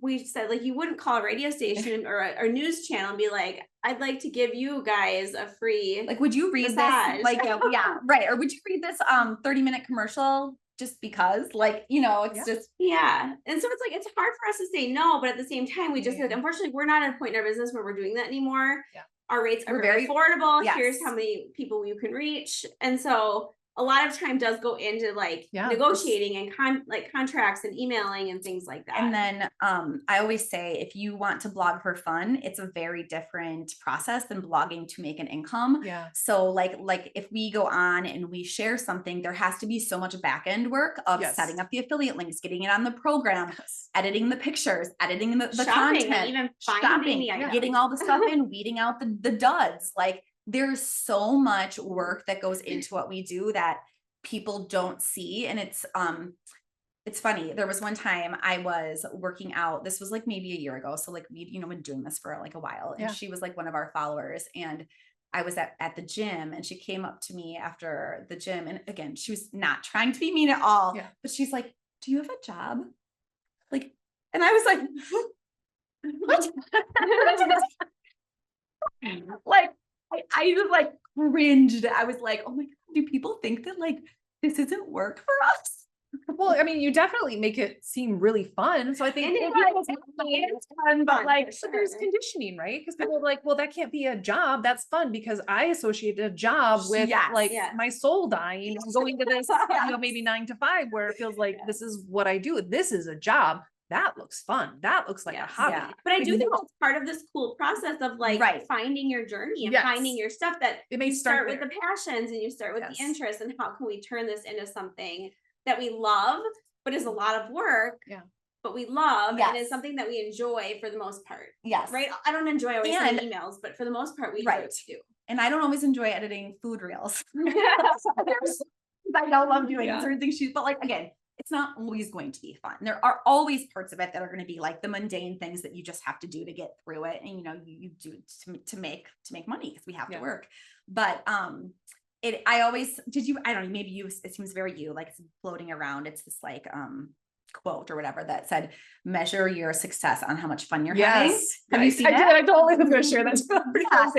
We said, like, you wouldn't call a radio station or a news channel and be like, I'd like to give you guys a free, like, would you read massage. This? Like, right. Or would you read this 30-minute commercial just because, like, it's just. And so it's like, it's hard for us to say no, but at the same time, we just said, unfortunately, we're not at a point in our business where we're doing that anymore. Our rates are very affordable. Here's how many people you can reach. And so a lot of time does go into like negotiating and contracts and emailing and things like that. And then I always say, if you want to blog for fun, it's a very different process than blogging to make an income. So like if we go on and we share something, there has to be so much back end work of setting up the affiliate links, getting it on the program, editing the pictures, editing the content, even shopping, getting all the stuff in, weeding out the duds. Like, there's so much work that goes into what we do that people don't see. And it's funny. There was one time I was working out. This was like maybe a year ago. So like we'd, been doing this for like a while, and she was like one of our followers, and I was at the gym, and she came up to me after the gym. And again, she was not trying to be mean at all, but she's like, do you have a job? Like, and I was like, what? Like, I just like cringed. I was like, oh my God, do people think that like this isn't work for us? Well, I mean, you definitely make it seem really fun. So I think it's fun, but like, but there's conditioning, right? Because people are like, well, that can't be a job. That's fun because I associate a job with my soul dying and going to this, maybe 9 to 5, where it feels like this is what I do. This is a job. That looks fun. That looks like a hobby. But I do think it's part of this cool process of like finding your journey and finding your stuff, that it may start with the passions and you start with the interests, and how can we turn this into something that we love, but is a lot of work. But we love, and it's something that we enjoy for the most part. Right. I don't enjoy always sending emails, but for the most part, we do. And I don't always enjoy editing food reels. I don't love doing certain things, but like, again, it's not always going to be fun. There are always parts of it that are going to be like the mundane things that you just have to do to get through it. And, you do to make money because we have to work. But, I don't know, maybe it seems very like it's floating around. It's this like, quote or whatever that said, measure your success on how much fun you're having. Have you seen I it? did. I totally was gonna share that.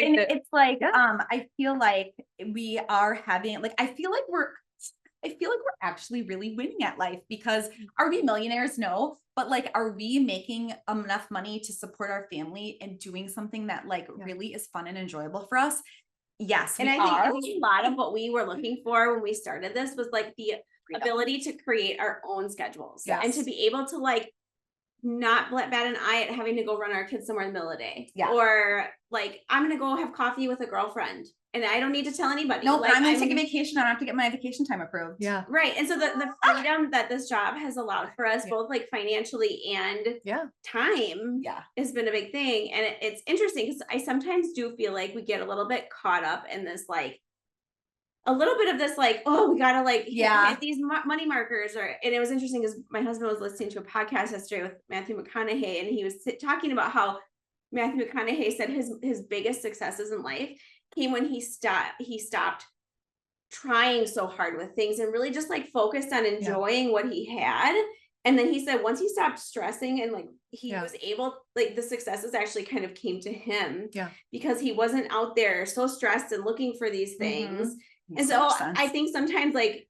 And it's like, I feel like we are having, like, I feel like we're actually really winning at life, because are we millionaires? No. But like, are we making enough money to support our family and doing something that like really is fun and enjoyable for us? Yes. And I think a lot of what we were looking for when we started this was like the ability to create our own schedules and to be able to like not bat an eye at having to go run our kids somewhere in the middle of the day. Or like, I'm going to go have coffee with a girlfriend and I don't need to tell anybody. No, like, I'm going to take a vacation. I don't have to get my vacation time approved. Yeah. Right. And so the freedom that this job has allowed for us, both like financially and time, has been a big thing. And it's interesting because I sometimes do feel like we get a little bit caught up in this, like a little bit of this, like, oh, we gotta like hit these money markers. And it was interesting because my husband was listening to a podcast yesterday with Matthew McConaughey, and he was talking about how Matthew McConaughey said his biggest successes in life came when he stopped trying so hard with things and really just like focused on enjoying what he had. And then he said once he stopped stressing and like he was able, like the successes actually kind of came to him because he wasn't out there so stressed and looking for these things. And so I think sometimes like,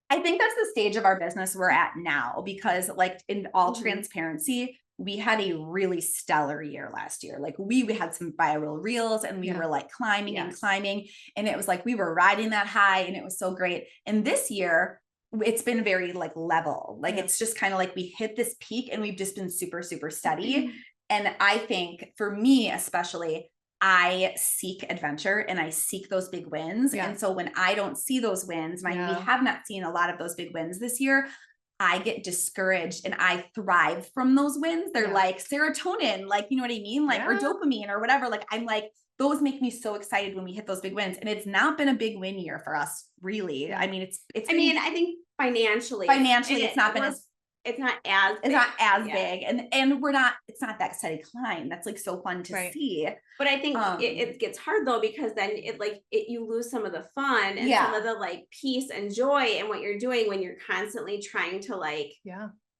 I think that's the stage of our business we're at now, because like in all transparency, we had a really stellar year last year. Like we had some viral reels and we were like climbing and climbing, and it was like we were riding that high and it was so great. And this year it's been very like level, like it's just kind of like we hit this peak and we've just been super, super steady. And I think for me, especially, I seek adventure and I seek those big wins. And so when I don't see those wins, we have not seen a lot of those big wins this year, I get discouraged and I thrive from those wins. They're like serotonin, like, you know what I mean? Like, or dopamine or whatever. Like, I'm like, those make me so excited when we hit those big wins. And it's not been a big win year for us, really. I mean, I think financially, it's not been it's not as big, and we're not, it's not that steady climb. That's like so fun to see. But I think it gets hard though, because then you lose some of the fun and some of the like peace and joy in what you're doing when you're constantly trying to like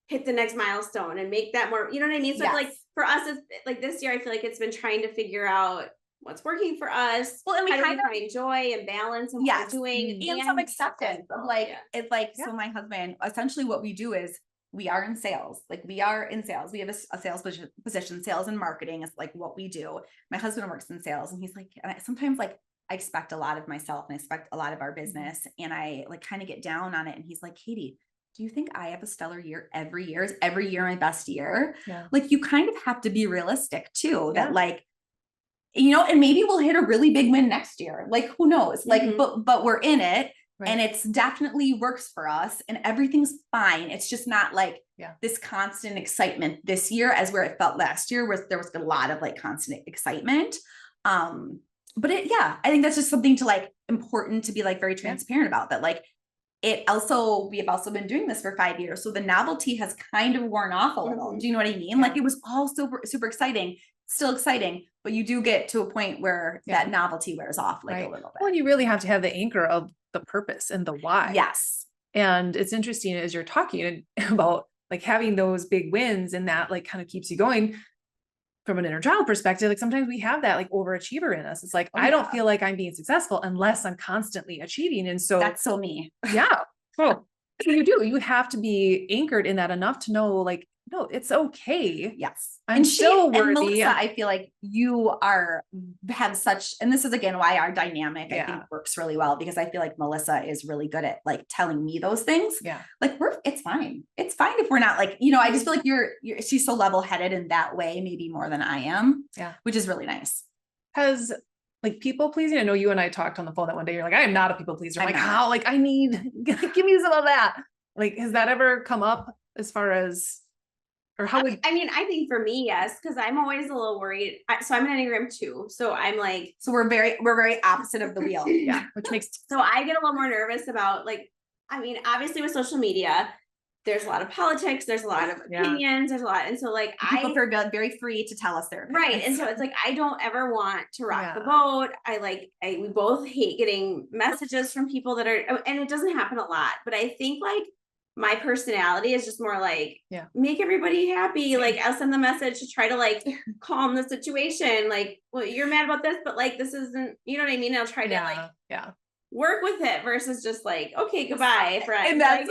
hit the next milestone and make that more, you know what I mean? So like for us, it's like this year, I feel like it's been trying to figure out what's working for us. Well, and we kind of find joy and balance in what we're doing and some acceptance of like, it's like, so my husband, essentially what we do is we are in sales. Like we are in sales. We have a sales position, sales and marketing is like what we do. My husband works in sales, and he's like, and sometimes like I expect a lot of myself and I expect a lot of our business, and I like kind of get down on it. And he's like, Katie, do you think I have a stellar year every year? Is every year my best year? Like you kind of have to be realistic too, that like, you know, and maybe we'll hit a really big win next year. Like who knows? Like, but we're in it. And it's definitely works for us and everything's fine. It's just not like this constant excitement this year as where it felt last year, where there was a lot of like constant excitement. But I think that's just something to like important to be like very transparent about, that like we have also been doing this for 5 years. So the novelty has kind of worn off a little. Do you know what I mean? Like it was all super, super exciting, still exciting, but you do get to a point where that novelty wears off like a little bit. Well, you really have to have the anchor of the purpose and the why. Yes. And it's interesting as you're talking about like having those big wins, and that like kind of keeps you going from an inner child perspective. Like sometimes we have that like overachiever in us. It's like, I don't feel like I'm being successful unless I'm constantly achieving. And so that's so me. Yeah. Well, you have to be anchored in that enough to know like, no, it's okay. Yes. I'm still worthy. And Melissa, I feel like you have such, and this is again why our dynamic I think works really well, because I feel like Melissa is really good at like telling me those things. Yeah. Like it's fine. It's fine if we're not like, you know, I just feel like she's so level-headed in that way, maybe more than I am. Yeah. Which is really nice. Because like people pleasing, I know you and I talked on the phone that one day. You're like, I am not a people pleaser. I'm like, how? Like I need, give me some of that. Like, has that ever come up as far as, or how would, I mean, I think for me, yes, because I'm always a little worried. So I'm an Enneagram 2. So I'm like, so we're very opposite of the wheel. Which makes, so I get a little more nervous about like, I mean, obviously with social media, there's a lot of politics, there's a lot of opinions, there's a lot. And so like People feel very free to tell us their opinions. right. And so it's like, I don't ever want to rock the boat. We both hate getting messages from people that are, and it doesn't happen a lot, but I think like my personality is just more like, make everybody happy. Like I'll send the message to try to like calm the situation. Like, well, you're mad about this, but like, this isn't, you know what I mean? I'll try to work with it versus just like, okay, goodbye, friend. And that's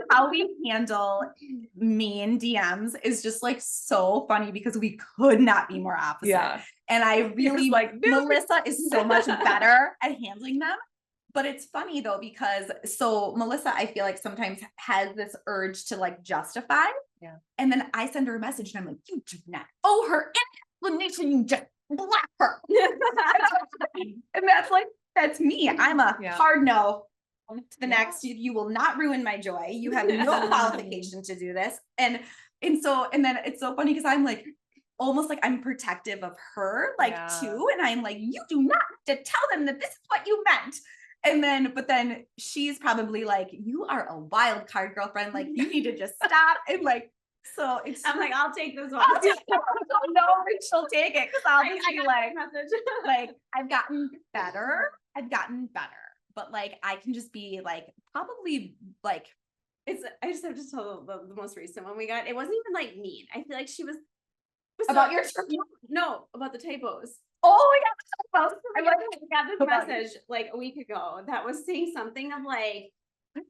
how we handle mean DMs is just like so funny because we could not be more opposite. Yeah. And I really like Melissa is so much better at handling them. But it's funny though, because so Melissa, I feel like sometimes has this urge to like justify. Yeah. And then I send her a message and I'm like, you do not owe her any explanation, you just block her. And that's like, that's me. I'm a hard no to the next. You will not ruin my joy. You have no qualification to do this. And then it's so funny because I'm like, almost like I'm protective of her, like too. And I'm like, you do not have to tell them that this is what you meant. But then she's probably like, you are a wild card, girlfriend. Like you need to just stop. And like, so it's, I'm like, I'll take this one. No, she'll take it. Cause I'll just be like, I've gotten better. But like, I can just be like, probably like, I just have to tell the most recent one we got. It wasn't even like mean. I feel like she was about your no, about the typos. Oh yeah, I got this message like a week ago that was saying something of like,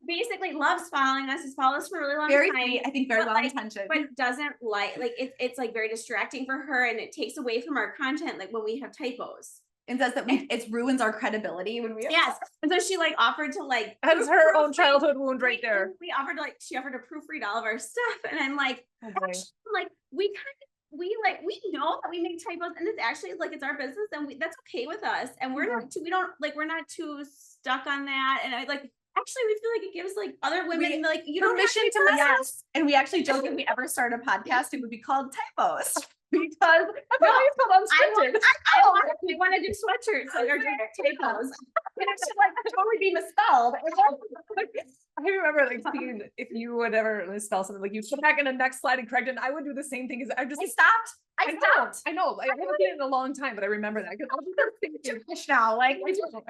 basically loves following us, has followed us for a really long time. Sweet, I think very well intentioned, but doesn't like it's like very distracting for her, and it takes away from our content. Like when we have typos, and says that it ruins our credibility when we and so she like offered to like has her own childhood wound right there. She offered to proofread all of our stuff, and I'm like, like we know that we make typos, and it's actually like it's our business, and that's okay with us, and we're not too stuck on that, and I like. Actually, we feel like it gives like other women like permission to mess us. And we actually joke if we ever start a podcast, it would be called Typos because I want to do sweatshirts that are typos. And it should like totally be misspelled. I remember like seeing if you would ever misspell something, like you put back in the next slide and correct it. And I would do the same thing as I stopped. I know. I haven't done it in a long time, but I remember that. I'll do the same thing now. Like I do. Like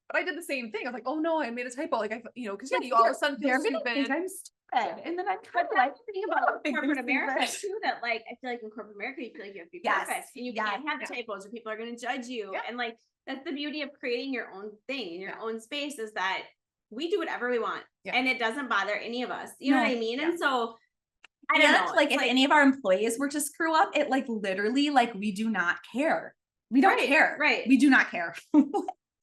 but I did the same thing. I was like, oh no, I made a typo. Like because you all of a sudden feel stupid. I'm stupid. And then I'm kind of like thinking about corporate America too. That like I feel like in corporate America, you feel like you have to be perfect, and you can't have typos, or people are going to judge you. Yeah. And like that's the beauty of creating your own thing in your own space is that we do whatever we want, and it doesn't bother any of us. You know what I mean? And so. I don't know. Like if any of our employees were to screw up, it like literally like we do not care. We don't care. Right. We do not care.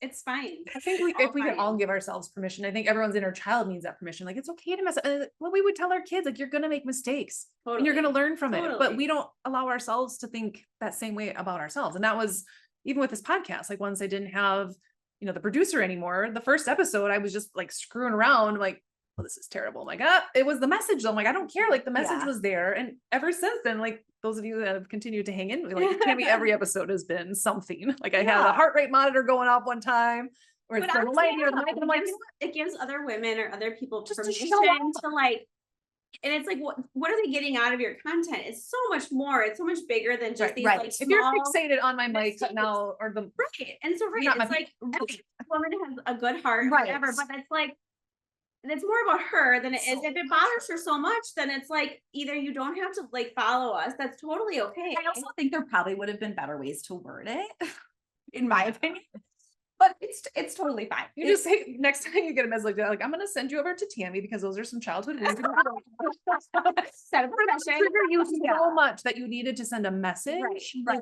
It's fine. I think if we can all give ourselves permission, I think everyone's inner child needs that permission. Like it's okay to mess up. Well, we would tell our kids like you're gonna make mistakes and you're gonna learn from it. But we don't allow ourselves to think that same way about ourselves. And that was even with this podcast. Like once I didn't have, the producer anymore, the first episode, I was just like screwing around, like, well, this is terrible. I'm like, it was the message. I'm like, I don't care. Like the message was there. And ever since then, like those of you that have continued to hang in with me, like Tami, every episode has been something. Like I had a heart rate monitor going up one time, or it's the light here, the mic, and I'm like, it gives other women or other people just permission to like, and it's like, what are they getting out of your content? It's so much more. It's so much bigger than just these like if you're fixated on my mic now or the and so it's like every woman has a good heart, whatever, but it's like. And it's more about her than it is. If it bothers her so much, then it's like either you don't have to like follow us. That's totally okay. I also think there probably would have been better ways to word it, in my opinion. But it's totally fine. You just say next time you get a message like that, like I'm gonna send you over to Tami because those are some childhood wounds. Trigger you so much that you needed to send a message. Right. Like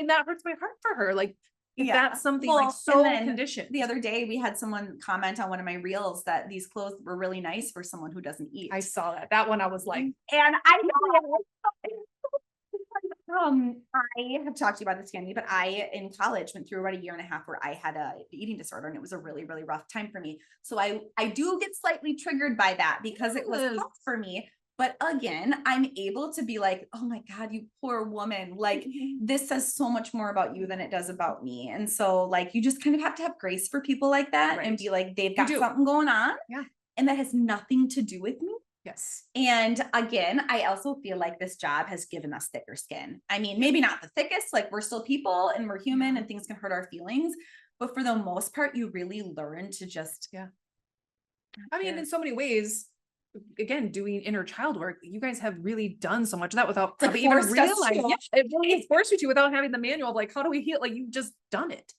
that hurts my heart for her. Like if that's something like so conditioned. The other day we had someone comment on one of my reels that these clothes were really nice for someone who doesn't eat. I saw that one. I was like, and I know. I have talked to you about this, Tami, but I, in college, went through about a year and a half where I had a eating disorder, and it was a really, really rough time for me. So I do get slightly triggered by that because it was tough for me. But again, I'm able to be like, oh my God, you poor woman. Like this says so much more about you than it does about me. And so like, you just kind of have to have grace for people like that and be like, they've got something going on. Yeah. And that has nothing to do with me. Yes. And again, I also feel like this job has given us thicker skin. I mean, maybe not the thickest, like we're still people and we're human and things can hurt our feelings, but for the most part, you really learn to just. Yeah. I mean, in so many ways, again, doing inner child work, you guys have really done so much of that without Like probably even forced us to. realizing. Yeah, it really has forced you to without having the manual of like, how do we heal? Like you've just done it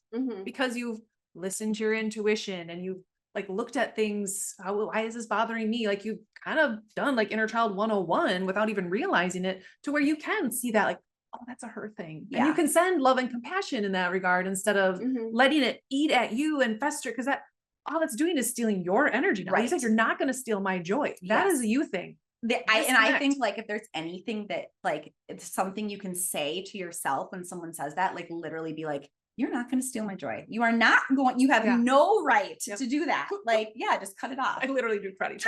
because you've listened to your intuition and you've like looked at things. Why is this bothering me? Like you've kind of done like inner child 101 without even realizing it, to where you can see that like, oh, that's a her thing. And you Yeah. can send love and compassion in that regard instead of letting it eat at you and fester, because that all it's doing is stealing your energy. Now, you said Right. you're not going to steal my joy. That is Yes. a you thing. I Disconnect. think like if there's anything that like it's something you can say to yourself when someone says that, like literally be like, you're not going to steal my joy. You are not going, you have Yeah. no right Yep. to do that. Like, yeah, just cut it off. I literally do karate.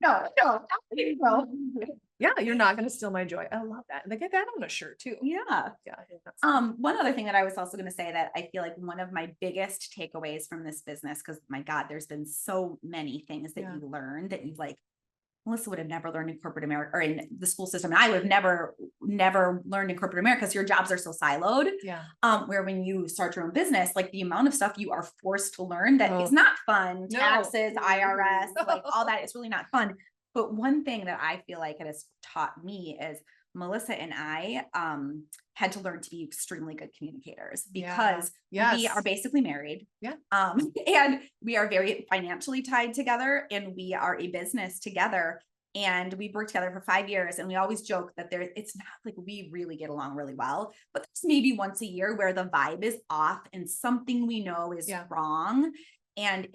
No. Yeah, you're not going to steal my joy. I love that. And they get that on a shirt too. Yeah. Yeah. One other thing that I was also going to say that I feel like one of my biggest takeaways from this business, because my God, there's been so many things that you learn that you've like, Melissa would have never learned in corporate America or in the school system. And I would have never learned in corporate America because your jobs are so siloed. Yeah. Where when you start your own business, like the amount of stuff you are forced to learn that is not fun, taxes, IRS, like all that, it's really not fun. But one thing that I feel like it has taught me is Melissa and I had to learn to be extremely good communicators because we are basically married. Yeah. And we are very financially tied together and we are a business together. And we've worked together for 5 years and we always joke that it's not like we really get along really well, but there's maybe once a year where the vibe is off and something we know is wrong. And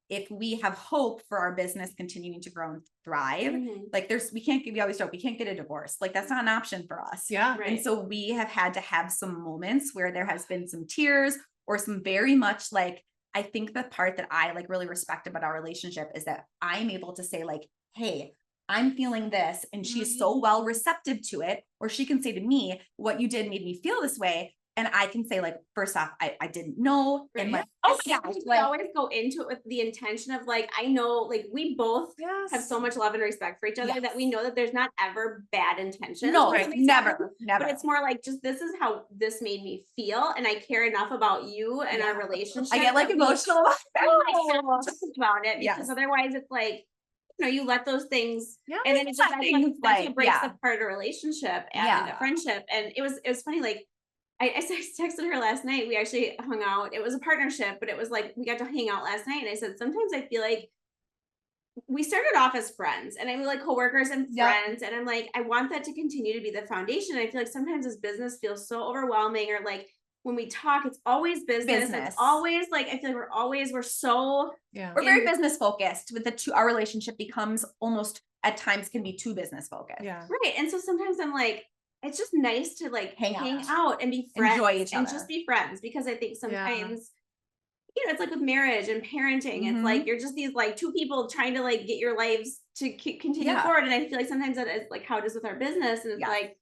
if we have hope for our business continuing to grow and thrive, like we always joke, we can't get a divorce. Like that's not an option for us. Yeah. And so we have had to have some moments where there has been some tears or some very much like, I think the part that I like really respect about our relationship is that I'm able to say like, hey, I'm feeling this. And she's so well receptive to it. Or she can say to me, what you did made me feel this way. And I can say like, first off, I didn't know. And like, oh yeah, we always go into it with the intention of like, I know, like we both have so much love and respect for each other that we know that there's not ever bad intentions. No, never. But it's more like, just, this is how this made me feel. And I care enough about you and our relationship. I get like emotional about it because otherwise it's like, you let those things, and then it's just, that's what breaks apart a relationship and a friendship. And it was funny, like, I texted her last night. We actually hung out. It was a partnership, but it was like, we got to hang out last night. And I said, sometimes I feel like we started off as friends and I mean like coworkers and friends. And I'm like, I want that to continue to be the foundation. I feel like sometimes this business feels so overwhelming, or like when we talk, it's always business. It's always like, I feel like we're so, we're very business focused with our relationship becomes almost at times can be too business focused. Yeah. Right. And so sometimes I'm like, it's just nice to like hang out and be friends, enjoy each other, and just be friends, because I think sometimes, it's like with marriage and parenting, it's like, you're just these like two people trying to like get your lives to continue forward. And I feel like sometimes that is like how it is with our business. And it's like,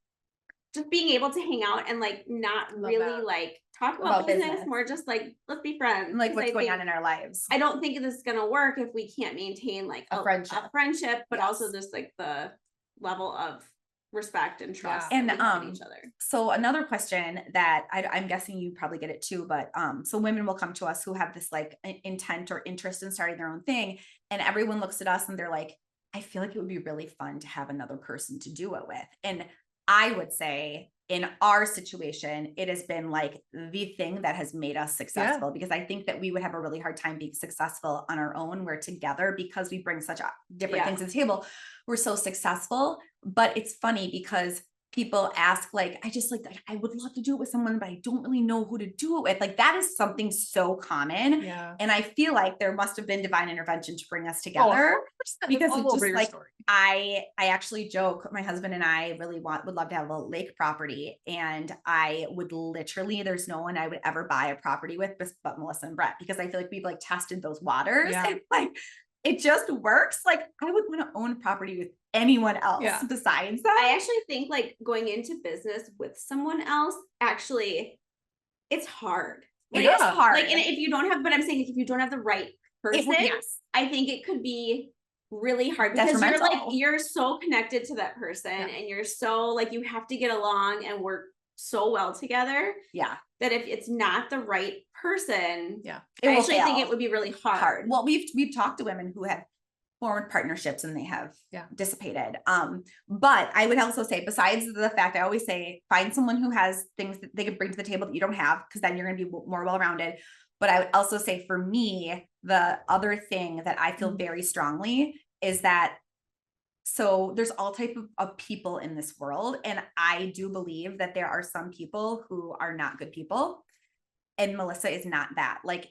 just being able to hang out and like not really like talk about business, more just like, let's be friends. Like what's going on in our lives. I don't think this is going to work if we can't maintain like a friendship, but also just like the level of respect and trust and in each other. So another question that I'm guessing you probably get it too, but so women will come to us who have this like intent or interest in starting their own thing, and everyone looks at us and they're like, I feel like it would be really fun to have another person to do it with. And I would say in our situation, it has been like the thing that has made us successful, because I think that we would have a really hard time being successful on our own. We're together because we bring such different things to the table. We're so successful, but it's funny because people ask like, I would love to do it with someone, but I don't really know who to do it with. Like that is something so common. Yeah. And I feel like there must've been divine intervention to bring us together, because it's just like, I actually joke, my husband and I really would love to have a lake property. And I would literally, there's no one I would ever buy a property with, but Melissa and Brett, because I feel like we've like tested those waters and like, it just works. Like I would want to own a property with anyone else besides that. I actually think like going into business with someone else, actually, it's hard. It is hard. Like, and if you don't have, but I'm saying if you don't have the right person, I think it could be really hard because you're like, Detrimental. you're so connected to that person Yeah. and you're so like, you have to get along and work so well together Yeah. that if it's not the right person, Yeah. It I will actually think fail. it would be really hard. Hard. Well, we've talked to women who have formed partnerships and they have Yeah. dissipated. But I would also say, besides the fact, I always say, find someone who has things that they could bring to the table that you don't have, because then you're going to be more well-rounded. But I would also say, for me, the other thing that I feel very strongly is that, so there's all type of people in this world. And I do believe that there are some people who are not good people. And Melissa is not that. Like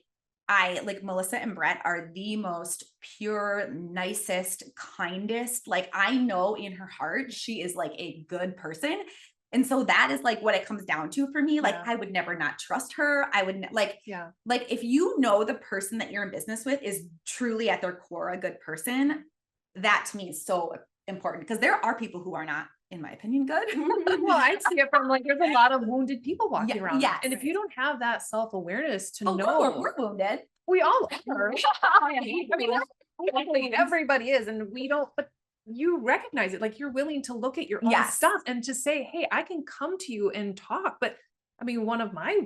Melissa and Brett are the most pure, nicest, kindest. Like, I know in her heart, she is like a good person. And so that is like what it comes down to for me. Like, Yeah. I would never not trust her. I would like Yeah. if you know the person that you're in business with is truly at their core a good person, that to me is so important, because there are people who are not, in my opinion, good. Well, I see it from like, there's a lot of wounded people walking around. yes. And if you don't have that self-awareness to Oh, know, we're wounded. we all are. I mean, Absolutely. everybody is, and we don't, but you recognize it, like you're willing to look at your own Yes. stuff and to say, hey, I can come to you and talk. But I mean, one of my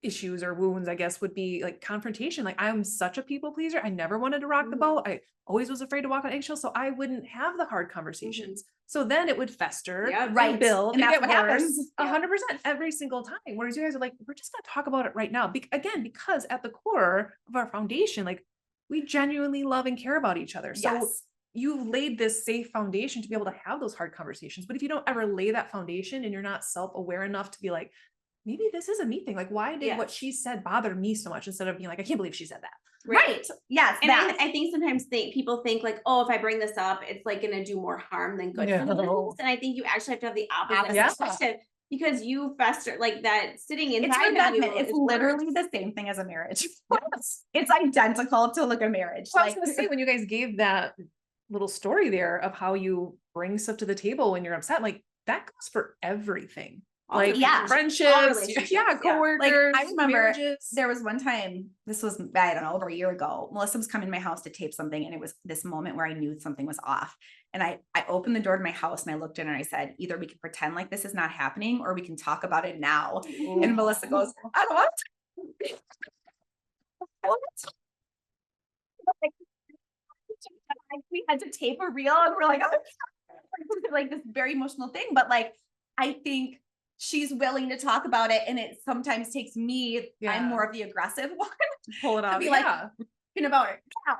issues or wounds, I guess, would be like confrontation. Like, I'm such a people pleaser. I never wanted to rock the boat. I always was afraid to walk on eggshells. So I wouldn't have the hard conversations. So then it would fester, Yeah, right. and build, And and that's get what worse, happens. 100% every single time. Whereas you guys are like, we're just gonna talk about it right now. Again, because at the core of our foundation, like, we genuinely love and care about each other. So Yes. you've laid this safe foundation to be able to have those hard conversations. But if you don't ever lay that foundation and you're not self-aware enough to be like, maybe this is a me thing. Like, why did what Yes. she said bother me so much, instead of being like, I can't believe she said that. Right. Yes. And that. I think sometimes people think like, oh, if I bring this up, it's like going to do more harm than good. For the No. business. And I think you actually have to have the opposite Yeah. perspective, because you fester like that sitting It's inside of resentment. you. It's literally the same thing as a marriage. It's identical to like a marriage. Well, I was gonna say, when you guys gave that little story there of how you bring stuff to the table when you're upset, like, that goes for everything. Like, yeah. friendships, relationships, yeah, yeah. coworkers, I remember marriages. there was one time, this was, I don't know, over a year ago, Melissa was coming to my house to tape something, and it was this moment where I knew something was off. And I opened the door to my house and I looked in and I said, either we can pretend like this is not happening, or we can talk about it now. And Melissa goes, I don't want to. We had to tape a reel, and we're like, oh, like this very emotional thing. But like, I think she's willing to talk about it, and it sometimes takes me, Yeah. I'm more of the aggressive one, Pull it out. be like, Yeah. talking about it. Yeah.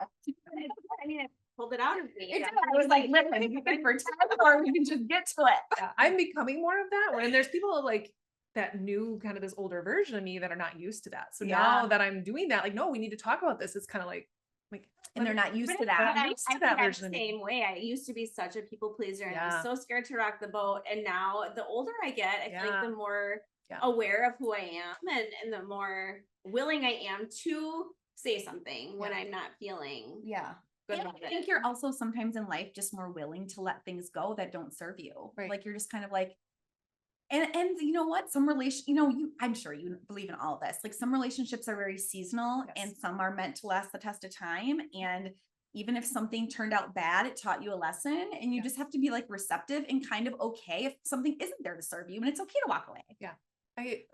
I mean, it pulled it out of me. It did. I was like, listen, you can pretend, or we can just get to it. Yeah, I'm becoming more of that. And there's people like that new kind of this older version of me that are not used to that. So now Yeah. that I'm doing that, like, no, we need to talk about this. It's kind of like, And they're not used to But that. I'm used to that I'm version the of me. same way. I used to be such a people pleaser and I Yeah. was so scared to rock the boat. And now the older I get, I feel like Yeah. the more Yeah. aware of who I am and the more willing I am to say something when I'm not feeling Yeah. good And about I think it. you're also sometimes in life just more willing to let things go that don't serve you. Right. Like, you're just kind of like, and you know what? Some I'm sure you believe in all of this. Like, some relationships are very seasonal, Yes. and some are meant to last the test of time. And even if something turned out bad, it taught you a lesson, and you Yeah. just have to be like receptive and kind of okay if something isn't there to serve you, and it's okay to walk away.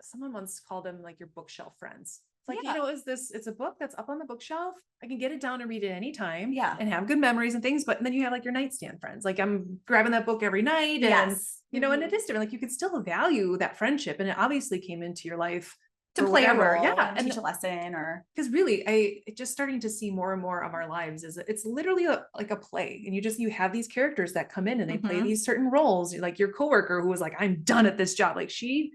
Someone once called them like your bookshelf friends. It's like, Yeah. it's a book that's up on the bookshelf. I can get it down and read it anytime. Yeah. And have good memories and things. But then you have like your nightstand friends. Like, I'm grabbing that book every night. And Yes. and it is different. Like, you could still value that friendship. And it obviously came into your life To for play a whatever. role, Yeah. and And teach a lesson, or because really, just starting to see more and more of our lives is it's literally like a play. And you have these characters that come in and they play Mhm. these certain roles. Like your coworker who was like, I'm done at this job. Like, she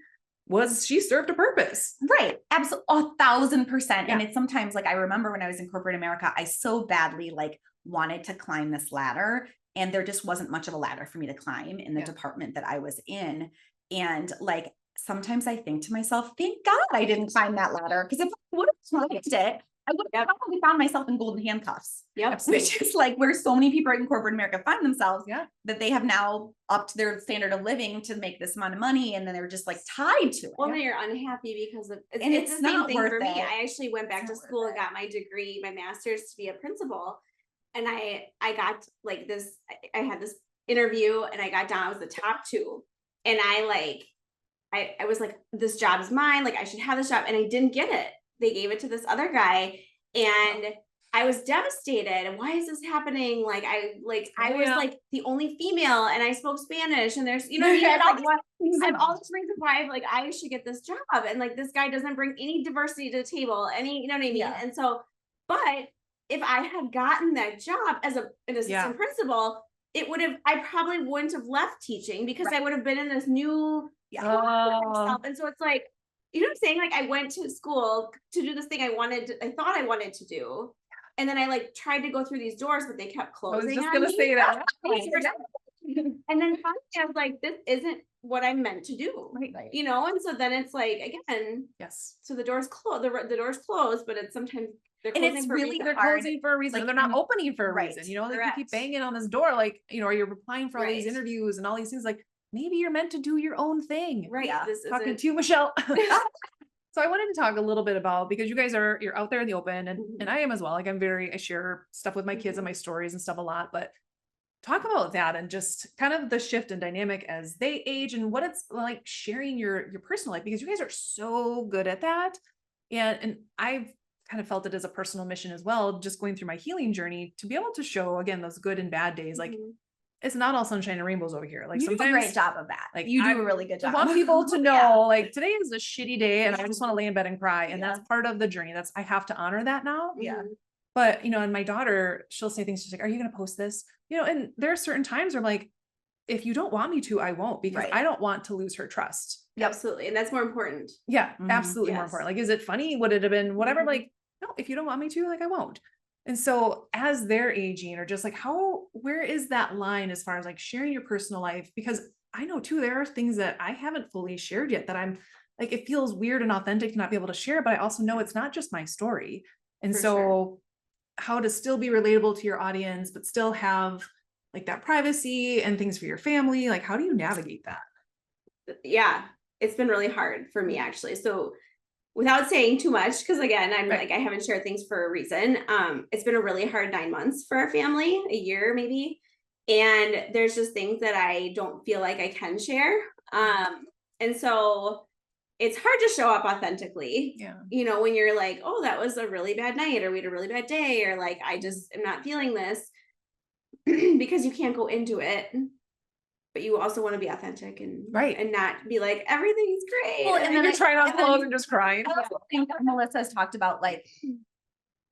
served a purpose. right. Absolutely. 1,000%. And Yeah. it's sometimes like, I remember when I was in corporate America, I so badly like wanted to climb this ladder, and there just wasn't much of a ladder for me to climb in the Yeah. department that I was in. And like, sometimes I think to myself, thank God I didn't climb that ladder. Because if I would have climbed it, I would have Yep. probably found myself in golden handcuffs, Yep. which is like where so many people in corporate America find themselves, Yeah. that they have now upped their standard of living to make this amount of money. And then they're just like tied to it. Well, then you're unhappy because of And it's it's the same not thing worth for me. it. I actually went back It's to not worth school and it. got my degree, my master's to be a principal. and I got like this, I had this interview and I got down, I was the top 2. And I was like, this job is mine. Like I should have this job. And I didn't get it. They gave it to this other guy. And I was devastated. And why is this happening? I was like the only female and I spoke Spanish and there's, you know, I have all these reasons why I should get this job. And like, this guy doesn't bring any diversity to the table, you know what I mean? Yeah. And so, but if I had gotten that job as an assistant principal, I probably wouldn't have left teaching because I would have been in this new and so it's like, you know what I'm saying? Like I went to school to do this thing I thought I wanted to do. And then I tried to go through these doors, but they kept closing. I was just gonna say that. And then finally I was like, this isn't what I meant to do. Right. You know, and so then it's like, again, Yes. so the doors close, the doors close, but it's sometimes they're And closing it's for a really reason. They're closing for a reason. Like, They're not opening for a right. reason. You know, like you Correct. keep banging on this door, like, you know, or you're applying for all these Right. interviews and all these things. Like maybe you're meant to do your own thing. Right. Yeah. This Talking isn't to you, Michelle. So I wanted to talk a little bit about, because you guys you're out there in the open and I am as well. Like I share stuff with my kids and my stories and stuff a lot, but talk about that and just kind of the shift in dynamic as they age and what it's like sharing your personal life, because you guys are so good at that. And I've kind of felt it as a personal mission as well, just going through my healing journey to be able to show again, those good and bad days. Like it's not all sunshine and rainbows over here. Like You do sometimes a great job of that. like, You do I a really good job. want people to know Yeah. like today is a shitty day and I just want to lay in bed and cry. And that's part of the journey. I have to honor that now. Yeah. But, you know, and my daughter, she'll say things, she's like, are you going to post this? You know, and there are certain times where I'm like, if you don't want me to, I won't, because Right. I don't want to lose her trust. Absolutely. And that's more important. Yeah, Mhm. absolutely more Yes. important. Like, is it funny? Would it have been whatever? Mhm. Like, no, if you don't want me to, like, I won't. And so as they're aging or just like where is that line as far as like sharing your personal life? Because I know too, there are things that I haven't fully shared yet that I'm like, it feels weird and authentic to not be able to share, but I also know it's not just my story. And For so sure. how to still be relatable to your audience, but still have like that privacy and things for your family. Like, how do you navigate that? Yeah, it's been really hard for me actually. So without saying too much, because again, I'm Right. like, I haven't shared things for a reason. It's been a really hard 9 months for our family, a year maybe. And there's just things that I don't feel like I can share. And so it's hard to show up authentically. Yeah. You know, when you're like, oh, that was a really bad night, or we had a really bad day, or like, I just am not feeling this because you can't go into it. But you also want to be authentic and Right. and not be like, everything's great. Well, And and then then you're trying on and then- clothes and just crying. I also think that Melissa has talked about like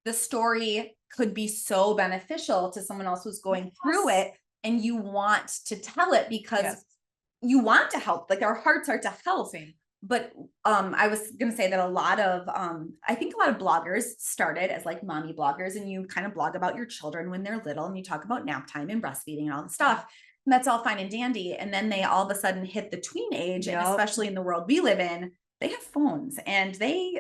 the story could be so beneficial to someone else who's going through it, and you want to tell it because Yes. you want to help. Like our hearts are to help. Same. But I was gonna say that a lot of I think a lot of bloggers started as like mommy bloggers, and you kind of blog about your children when they're little and you talk about nap time and breastfeeding and all the stuff. And that's all fine and dandy. And then they all of a sudden hit the tween age, and Yep. especially in the world we live in, they have phones and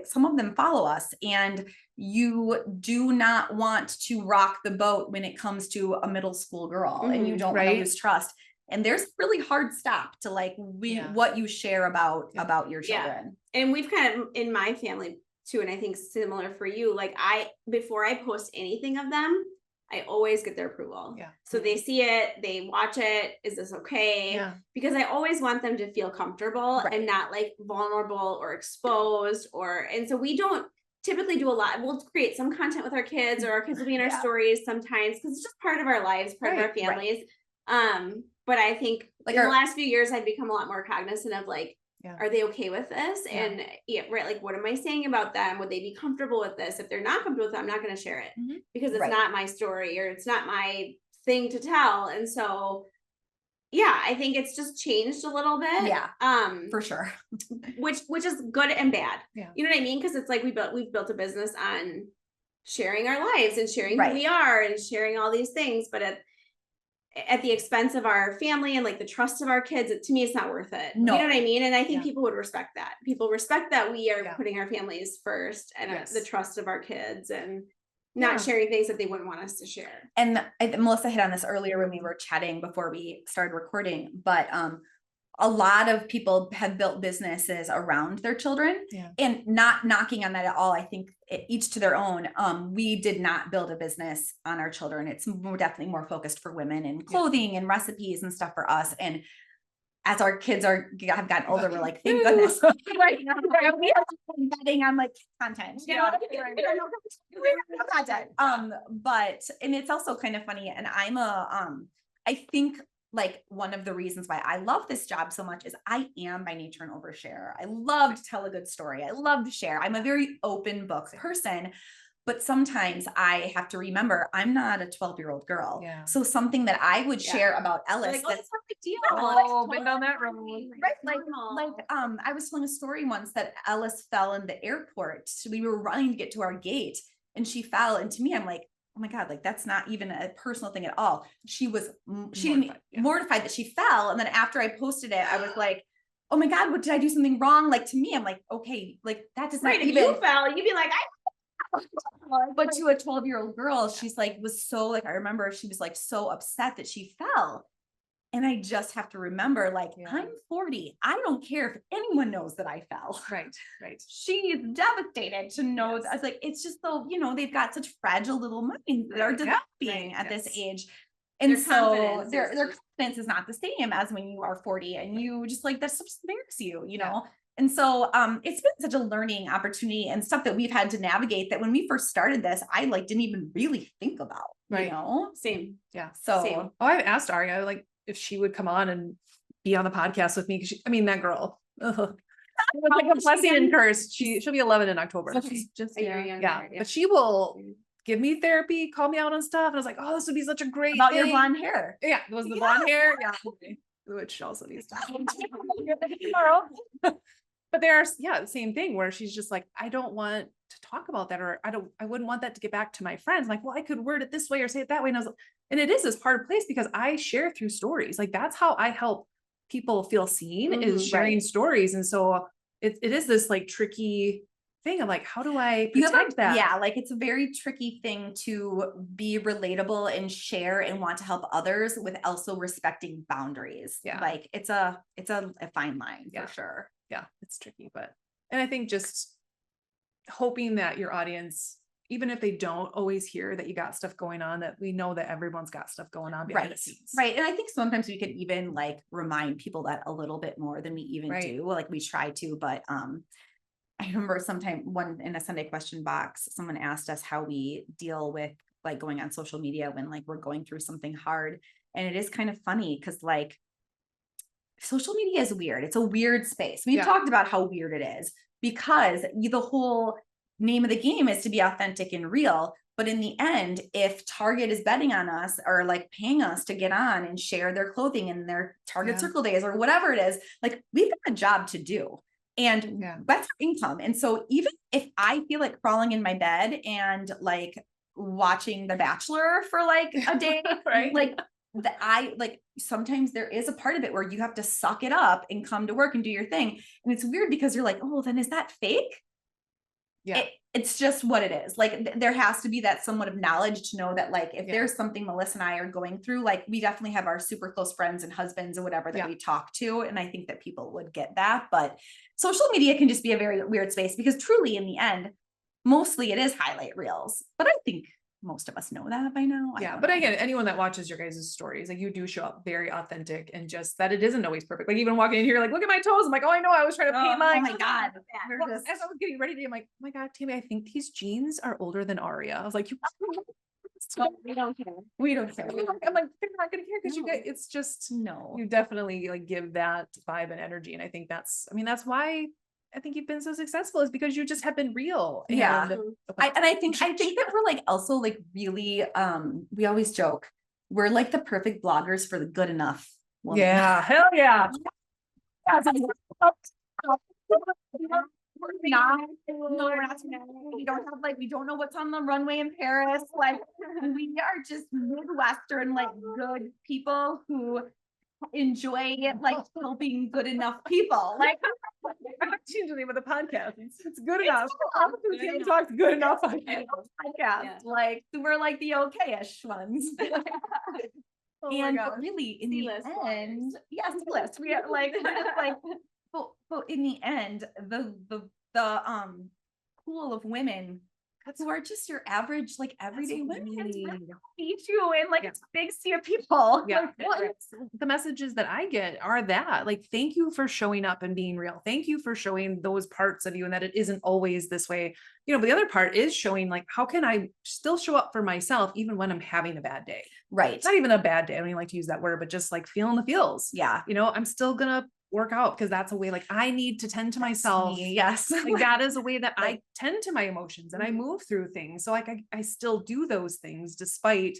some of them follow us, and you do not want to rock the boat when it comes to a middle school girl, and you don't want Right. to lose trust. And there's a really hard stop to like Yeah. what you share about your Yeah. children. And we've kind of in my family too, and I think similar for you, like before I post anything of them, I always get their approval. Yeah. So they see it, they watch it. Is this okay? Yeah. Because I always want them to feel comfortable Right. and not like vulnerable or exposed and so we don't typically do a lot. We'll create some content with our kids, or our kids will be in our Yeah. stories sometimes because it's just part of our lives, part of our Right, right. families. But I think Like in the our- last few years, I've become a lot more cognizant of like, Yeah. are they okay with this? Yeah. And right, like, what am I saying about them? Would they be comfortable with this? If they're not comfortable with it, I'm not going to share it Mhm. because it's Right. not my story or it's not my thing to tell. And so, yeah, I think it's just changed a little bit. Yeah, for sure. Which is good and bad. Yeah. You know what I mean? Because it's like we've built a business on sharing our lives and sharing Right. who we are and sharing all these things, but at the expense of our family and like the trust of our kids, to me, it's not worth it. No. You know what I mean? And I think Yeah. people would respect that. People respect that we are Yeah. putting our families first and Yes. the trust of our kids and not Yeah. sharing things that they wouldn't want us to share. And Melissa hit on this earlier when we were chatting before we started recording, but a lot of people have built businesses around their children, Yeah. and not knocking on that at all. I think each to their own. We did not build a business on our children. It's definitely more focused for women and clothing and recipes and stuff for us. And as our kids have gotten older, we're like, thank goodness. Right now, we are betting on like content, you know what I mean? Content. But, and it's also kind of funny. And I think like one of the reasons why I love this job so much is I am by nature an oversharer. I love to tell a good story. I love to share. I'm a very open book person. But sometimes I have to remember I'm not a 12-year-old girl. Yeah. So something that I would share about Ellis, Like, oh, that's it's not a big deal. Oh, been down that road. right. I was telling a story once that Ellis fell in the airport. So we were running to get to our gate and she fell. And to me, I'm like, oh my God, like that's not even a personal thing at all. She was mortified that she fell. And then after I posted it, I was like, oh my God, what did I do something wrong? Like to me, I'm like, okay, like that does not Right, if even. you fell, you'd be like, But to a 12-year-old girl, she's like, was so like, I remember she was like so upset that she fell. And I just have to remember, like, I'm 40. I don't care if anyone knows that I fell. Right. She is devastated to know that. I was like, it's just so, they've got such fragile little minds that are developing at this age. And so their confidence is not the same as when you are 40 and you just like, that stuff scares you, you know? And so it's been such a learning opportunity and stuff that we've had to navigate that when we first started this, I like didn't even really think about, you know? Same. Yeah. So, Oh, I've asked Aria like if she would come on and be on the podcast with me. Cause that girl, like a blessing and curse. She'll be 11 in October. So she's just a year younger. Yeah. But she will give me therapy, call me out on stuff. And I was like, oh, this would be such a great about thing. your blonde hair. Yeah. It was the blonde hair. Yeah. Which also needs to tomorrow. But there's the same thing where she's just like, I don't want to talk about that, or I wouldn't want that to get back to my friends. I'm like, well, I could word it this way or say it that way. And it is this hard place because I share through stories. Like that's how I help people feel seen is sharing stories. And so it is this like tricky thing of like, how do I protect that? Yeah. Like it's a very tricky thing to be relatable and share and want to help others with also respecting boundaries. Yeah. Like it's a fine line for sure. Yeah, it's tricky, and I think just hoping that your audience, even if they don't always hear that you got stuff going on, that we know that everyone's got stuff going on behind the scenes. Right. And I think sometimes we could even like remind people that a little bit more than we even do. Like we try to, but I remember in a Sunday question box, someone asked us how we deal with like going on social media when like we're going through something hard. And it is kind of funny because like social media is weird. It's a weird space. We've talked about how weird it is because the whole name of the game is to be authentic and real. But in the end, if Target is betting on us or like paying us to get on and share their clothing in their Target Circle days or whatever it is, like we've got a job to do. And that's our income. And so even if I feel like crawling in my bed and like watching The Bachelor for like a day, like sometimes there is a part of it where you have to suck it up and come to work and do your thing. And it's weird because you're like, oh, then is that fake? Yeah. It's just what it is. Like there has to be that somewhat of knowledge to know that like, if there's something Melissa and I are going through, like we definitely have our super close friends and husbands or whatever that we talk to. And I think that people would get that, but social media can just be a very weird space because truly in the end, mostly it is highlight reels, but I think most of us know that by now. But again, anyone that watches your guys' stories, like you do show up very authentic and just that it isn't always perfect. Like even walking in here, like, look at my toes. I'm like, oh, I know I was trying to paint mine. Oh my God. As I was getting ready today, I'm like, oh my God, Tami, I think these jeans are older than Aria. I was like, we don't care. We don't care. I'm like, they're not going to care because you guys, it's just, you definitely like give that vibe and energy. And I think that's why I think you've been so successful is because you just have been real. And I think that we're like also like really, we always joke, we're like the perfect bloggers for the good enough woman. Yeah. Hell yeah. We're not, we don't know what's on the runway in Paris. Like we are just Midwestern, like good people who enjoy like helping good enough people. Like I'm changing the name of the podcast. It's good enough. Tami talks good enough. Like we're like the okay-ish ones. Oh my And gosh. but really in the C-list end, bloggers. yes, list. We are like, like, but in the end, the pool of women who are just your average, like everyday women, it's really meet you and like Yeah. it's a big sea of people. Yeah. Like, Well, the messages that I get are that, like, thank you for showing up and being real. Thank you for showing those parts of you and that it isn't always this way. But the other part is showing, like, how can I still show up for myself even when I'm having a bad day? right. It's not even a bad day. I don't even like to use that word, but just like feeling the feels. Yeah. I'm still gonna work out because that's a way, like, I need to tend to myself. Me, yes. Like, that is a way that I Right. tend to my emotions and I Mhm. move through things. So like I still do those things despite,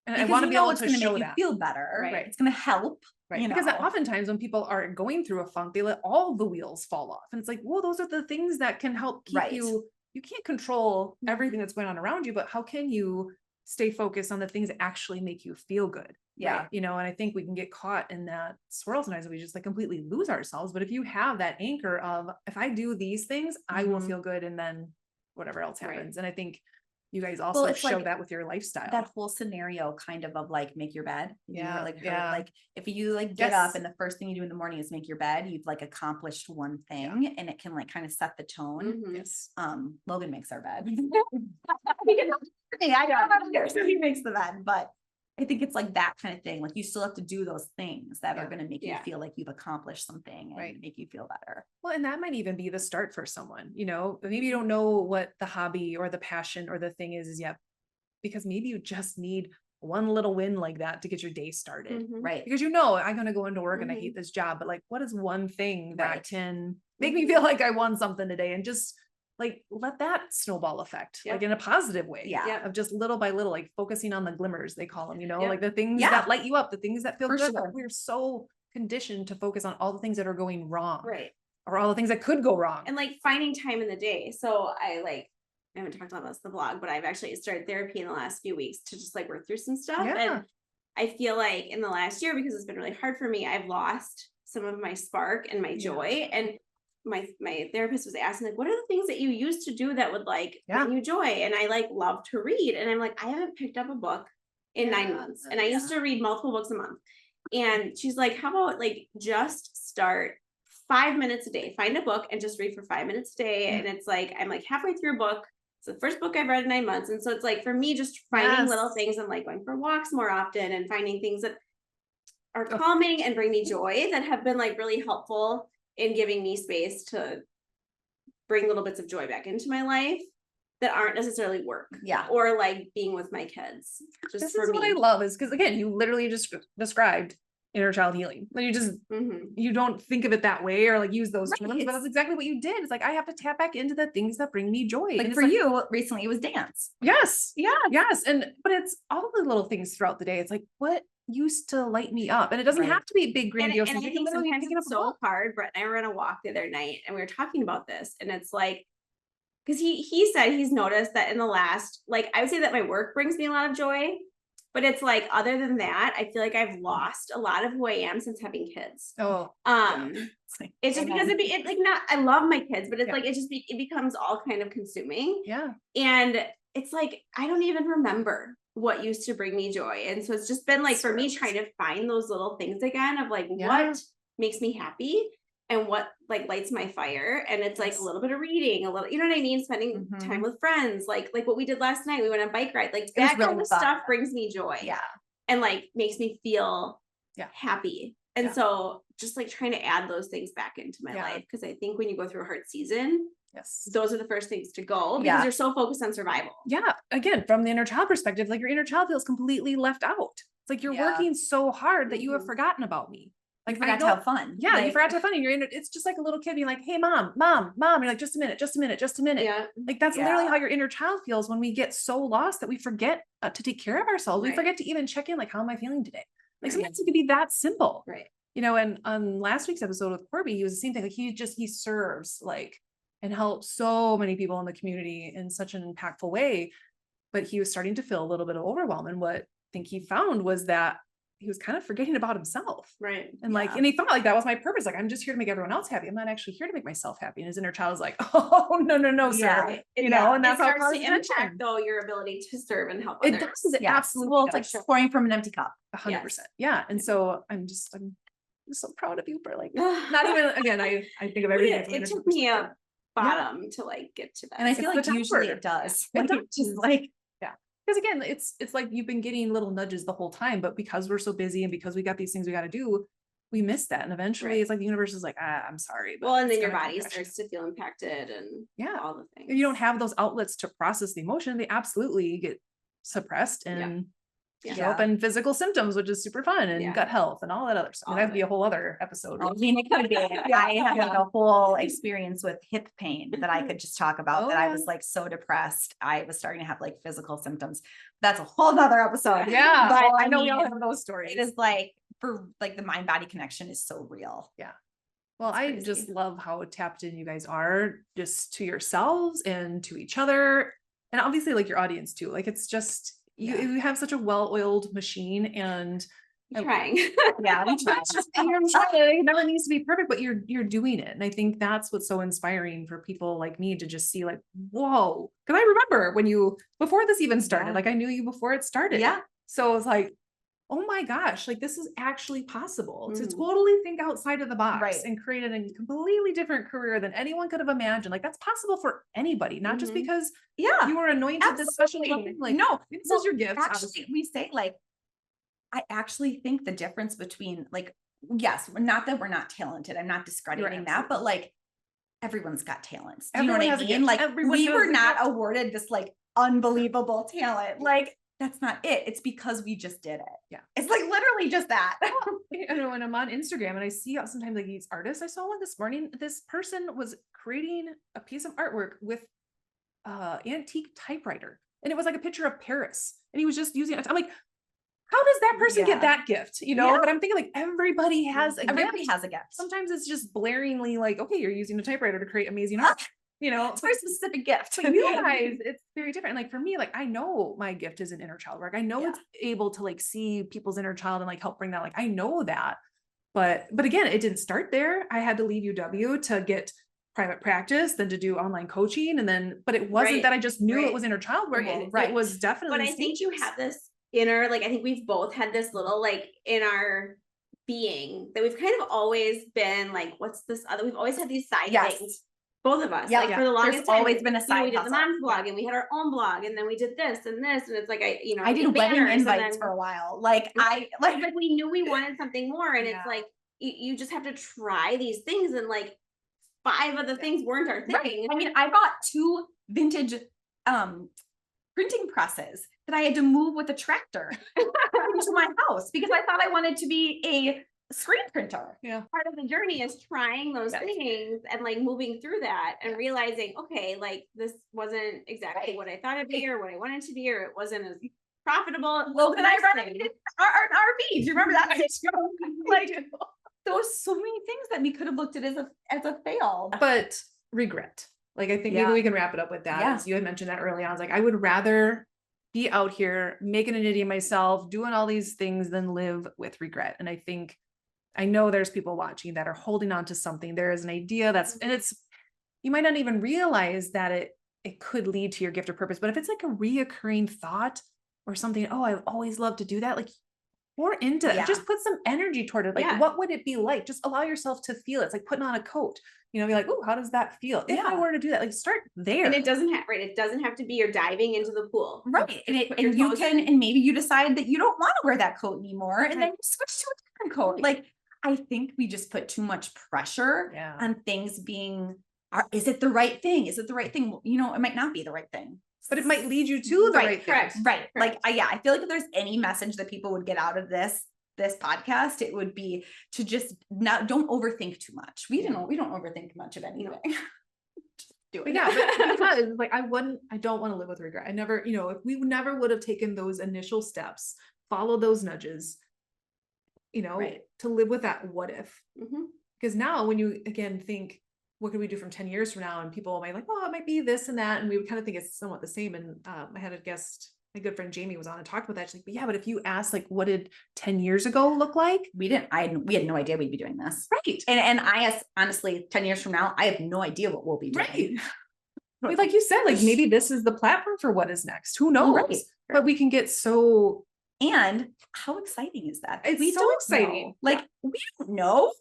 and I Because want to you be know able it's to going to show make you that. feel better. Right. It's going to help. Right. You Because know. oftentimes when people are going through a funk, they let all the wheels fall off. And it's like, well, those are the things that can help keep Right. you can't control Mhm. everything that's going on around you, but how can you stay focused on the things that actually make you feel good? Yeah. And I think we can get caught in that swirl sometimes. We just like completely lose ourselves. But if you have that anchor of, if I do these things, I will Mhm. feel good. And then whatever else Right. happens. And I think you guys also it's show like that with your lifestyle. That whole scenario kind of like make your bed. You Yeah, like heard, yeah. like if you like get up Yes. and the first thing you do in the morning is make your bed, you've like accomplished one thing and it can like kind of set the tone. Mhm. Yes. Logan makes our bed. I don't know, so he makes the bed, but I think it's like that kind of thing. Like you still have to do those things that are Yeah. going to make you Yeah. feel like you've accomplished something and Right. make you feel better. Well, and that might even be the start for someone, maybe you don't know what the hobby or the passion or the thing is yet, because maybe you just need one little win like that to get your day started. Mhm. Right. Because I'm going to go into work and I Mhm. hate this job, but like, what is one thing that Right. can make me feel like I won something today, and just like let that snowball effect, Yep. like in a positive way. Yeah. Yep. Of just little by little, like focusing on the glimmers, they call them, Yep. like the things Yeah. that light you up, the things that feel For good. sure. But we're so conditioned to focus on all the things that are going wrong, Right. or all the things that could go wrong. And like finding time in the day. So I haven't talked about this in the blog, but I've actually started therapy in the last few weeks to just like work through some stuff. Yeah. And I feel like in the last year, because it's been really hard for me, I've lost some of my spark and my joy. And my therapist was asking, like, what are the things that you used to do that would like bring you joy? And I like love to read. And I'm like, I haven't picked up a book in 9 months. And I used to read multiple books a month. And she's like, how about like just start 5 minutes a day, find a book and just read for 5 minutes a day. And it's like, I'm like halfway through a book. It's the first book I've read in 9 months. And so it's like, for me, just finding little things and like going for walks more often and finding things that are calming and bring me joy that have been like really helpful in giving me space to bring little bits of joy back into my life that aren't necessarily work. Yeah. Or like being with my kids. Just This for is me. what I love, is because again, you literally just described inner child healing. Like you just, Mhm. you don't think of it that way or like use those Right. terms, but that's exactly what you did. It's like, I have to tap back into the things that bring me joy. Like And it's for you recently, it was dance. Yes. Yeah. Yes. But it's all the little things throughout the day. It's like, what used to light me up? And it doesn't Right. have to be big, And grandiose. I things. You can think literally be sometimes picking up it's a so book. hard. Brett and I were on a walk the other night and we were talking about this, and it's like, because he said he's noticed that in the last, like, I would say that my work brings me a lot of joy, but it's like, other than that, I feel like I've lost a lot of who I am since having kids. Oh, It's just because it like, not, I love my kids, but it's Yeah. like, it becomes all kind of consuming. yeah. And it's like, I don't even remember what used to bring me joy. And so it's just been like, for me, trying to find those little things again of like, Yeah. what makes me happy and what like lights my fire. And it's like a little bit of reading, a little, you know what I mean? Spending Mhm. time with friends, like what we did last night. We went on a bike ride, like was that kind really of fun. stuff brings me joy. Yeah. And like makes me feel Yeah. happy. And Yeah. so just like trying to add those things back into my Yeah. life. Cause I think when you go through a hard season, Yes. those are the first things to go because Yeah. you're so focused on survival. Yeah. Again, from the inner child perspective, like your inner child feels completely left out. It's like you're Yeah. working so hard that you have Mhm. forgotten about me. Like Like I I forgot to don't, have fun. yeah, you Like, forgot to have fun. And you're in it. It's just like a little kid being like, hey, mom. You're like, just a minute, just a minute, just a minute. Yeah. Like that's literally Yeah. how your inner child feels when we get so lost that we forget to take care of ourselves. We Right. forget to even check in, like, how am I feeling today? Like Right. sometimes it could be that simple. Right. And on last week's episode with Corby, he was the same thing. Like he serves like and helps so many people in the community in such an impactful way. But he was starting to feel a little bit of overwhelm. And what I think he found was that he was kind of forgetting about himself. Right. And like, Yeah. and he thought like that was my purpose. Like, I'm just here to make everyone else happy. I'm not actually here to make myself happy. And his inner child is like, oh, no, Yeah. sir. You know, and It that's how it starts to causes impact tension. though your ability to serve and help It others. does. It Yes. absolutely Well, it's does. like pouring from an empty cup. 100%. Yeah. And so I'm so proud of you for like, not even, again, I think of everything. from It a took different me a perspective. bottom to like get to that. And I feel It's like the usually tougher. it does. It Like, does. it's just like, Because again, it's like you've been getting little nudges the whole time, but because we're so busy and because we got these things we got to do, we miss that. And eventually Right. it's like the universe is like, I'm sorry. But well, and then it's your gonna body come crashing. starts to feel impacted and Yeah. all the things. If you don't have those outlets to process the emotion, they absolutely get suppressed and Yeah. show up in physical symptoms, which is super fun, and Yeah. gut health and all that other stuff. All That'd of be a it. whole other episode. I mean, it could be. I have like a whole experience with hip pain that I could just talk about, Oh, that I yeah. was like so depressed. I was starting to have like physical symptoms. That's a whole nother episode. Yeah. But I know we mean, all have those stories. It is like, for like the mind body connection is so real. Well, It's I crazy. just love how tapped in you guys are, just to yourselves and to each other. And obviously like your audience too. Like it's just, you have such a well-oiled machine, and I'm trying. Yeah. we try. it's just, and you're trying, it never needs to be perfect, but you're doing it. And I think that's what's so inspiring for people like me to just see like, whoa. Cause I remember when before this even started, Yeah. like I knew you before it started. Yeah. So it was like, oh my gosh, like this is actually possible to Mhm. totally think outside of the box Right. and create a completely different career than anyone could have imagined. Like that's possible for anybody, not just Mhm. because Yeah. you were anointed this special Absolutely. thing. Like, No, this well, is your gift. Actually, obviously. we say like, I actually think the difference between like, yes, not that we're not talented. I'm not discrediting that, but like everyone's got talents. Do you know Everyone what has I a mean? gift. Like Everyone we has were a not gift. awarded this like unbelievable talent. Like that's not it. It's because we just did it. Yeah. It's like literally just that. I know when I'm on Instagram and I see sometimes like these artists, I saw one this morning. This person was creating a piece of artwork with antique typewriter, and it was like a picture of Paris, and he was just using it. I'm like, how does that person Yeah. get that gift? You know, Yeah. but I'm thinking like everybody has a Everybody gift. has a gift. Sometimes it's just blaringly like, okay, you're using a typewriter to create amazing art. You know, It's a very specific gift. but you guys, it's very different. Like for me, like I know my gift is in inner child work. I know Yeah. it's able to like see people's inner child and like help bring that. Like I know that, but again, it didn't start there. I had to leave UW to get private practice, then to do online coaching, and then, but it wasn't Right, that I just knew it right. was inner child work. Well, It right. was definitely. But I think you have this inner, like I think we've both had this little like in our being that we've kind of always been like, what's this other? We've always had these side Yes. things. Both of us, Yeah, like for the longest there's time, always been a side we did the hustle. mom's blog and we had our own blog, and then we did this and this, and it's like I I did wedding banners, and invites then- for a while. Like I like like we knew we wanted something more, and Yeah. it's like you just have to try these things, and like 5 of the things weren't our thing. Right. I mean, I bought 2 vintage printing presses that I had to move with a tractor into my house because I thought I wanted to be a screen printer. Part of the journey is trying those Yes. things and like moving through that and realizing, okay, like this wasn't exactly Right. what I thought it'd be or what I wanted to be, or it wasn't as profitable. Well, then I Next run thing. into our RV. Do you remember that? Like there was so many things that we could have looked at as a fail. But regret. Like I think Yeah. maybe we can wrap it up with that. Yeah. As you had mentioned that early on. I was like, I would rather be out here making an idiot of myself, doing all these things than live with regret. And I know there's people watching that are holding on to something. There is an idea and you might not even realize that it could lead to your gift or purpose. But if it's like a reoccurring thought or something, oh, I've always loved to do that. Like pour into it. Yeah. Just put some energy toward it. Like, Yeah. what would it be like? Just allow yourself to feel it. It's like putting on a coat, be like, oh, how does that feel? If I Yeah. were to do that, like start there. And it doesn't have to be you're diving into the pool. Right. And put your and you toes can, in. and maybe you decide that you don't want to wear that coat anymore. And then Right. you switch to a different coat. Like, I think we just put too much pressure Yeah. on things being, is it the right thing? Is it the right thing? It might not be the right thing. But it might lead you to the Right, right correct. thing. Right. Correct. Like, I feel like if there's any message that people would get out of this podcast, it would be to just don't overthink too much. We don't overthink much of anything. Just do But it. yeah, but because like I don't want to live with regret. I never, if we never would have taken those initial steps, follow those nudges, Right. to live with that what if. Mhm. Because now when you again think, what could we do from 10 years from now? And people might like, oh, it might be this and that. And we would kind of think it's somewhat the same. And I had a guest my good friend Jamie was on and talked about that. She's like, but yeah, but if you ask like, what did 10 years ago look like? We had no idea we'd be doing this. Right. And honestly, 10 years from now, I have no idea what we'll be doing. Right. But like you said, like maybe this is the platform for what is next. Who knows? Right. But we can get so. And how exciting is that? It's we so don't exciting. know. Like, we don't know.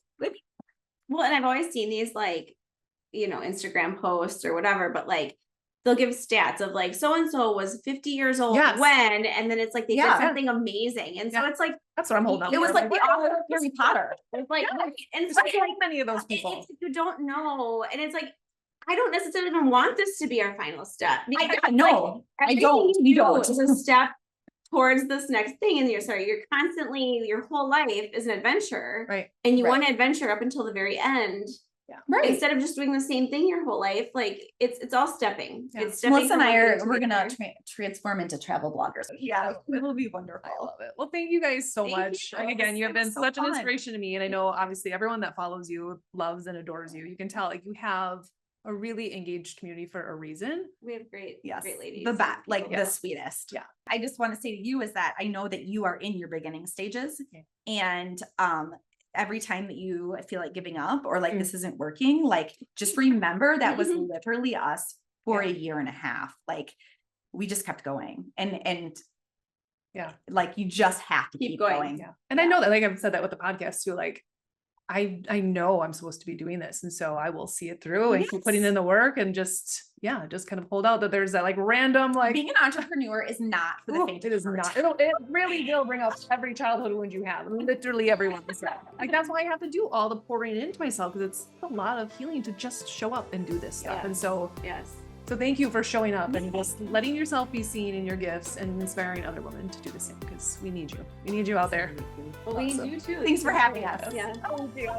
Well, and I've always seen these like, Instagram posts or whatever, but like they'll give stats of like so-and-so was 50 years old Yes. when, and then it's like they did something amazing. And so it's like, That's what I'm holding up. It was for. like the author of Harry Potter. it's like, and There's it's like, so many of those people. it's, you don't know. And it's like, I don't necessarily even want this to be our final step. Because No, I everything don't. you We do don't. is a step towards this next thing. And you're constantly, your whole life is an adventure. Right. And you Right. want to adventure up until the very end. Right. Instead of just doing the same thing your whole life, like it's all stepping. Yeah. It's stepping. Melissa and from I one are, thing to we're the gonna other. transform into travel bloggers. Yeah, it will be wonderful. I love it. Well, thank you guys so Thank much. you. And again, you have It's been so such an fun. inspiration to me. And I know obviously everyone that follows you loves and adores you. You can tell like you have a really engaged community for a reason. We have great ladies. The best, like Yeah. the sweetest. Yeah. I just want to say to you is that I know that you are in your beginning stages, Okay. and every time that you feel like giving up or like Mm. this isn't working, like just remember that was literally us for Yeah. a year and a half. Like we just kept going, and Yeah. like you just have to keep going. Yeah. And I know that, like I've said that with the podcast too, like I know I'm supposed to be doing this. And so I will see it through and keep putting in the work and just kind of hold out that there's that like random, like Being an entrepreneur is not for the faint it of is heart. not, it really will bring up every childhood wound you have. I mean, literally everyone is that. Like, that's why I have to do all the pouring into myself because it's a lot of healing to just show up and do this stuff. Yeah. And so Yes. thank you for showing up and just letting yourself be seen in your gifts and inspiring other women to do the same because we need you. We need you out there. Well, we Awesome. need you too. Thanks for having us. Yeah. Thank you.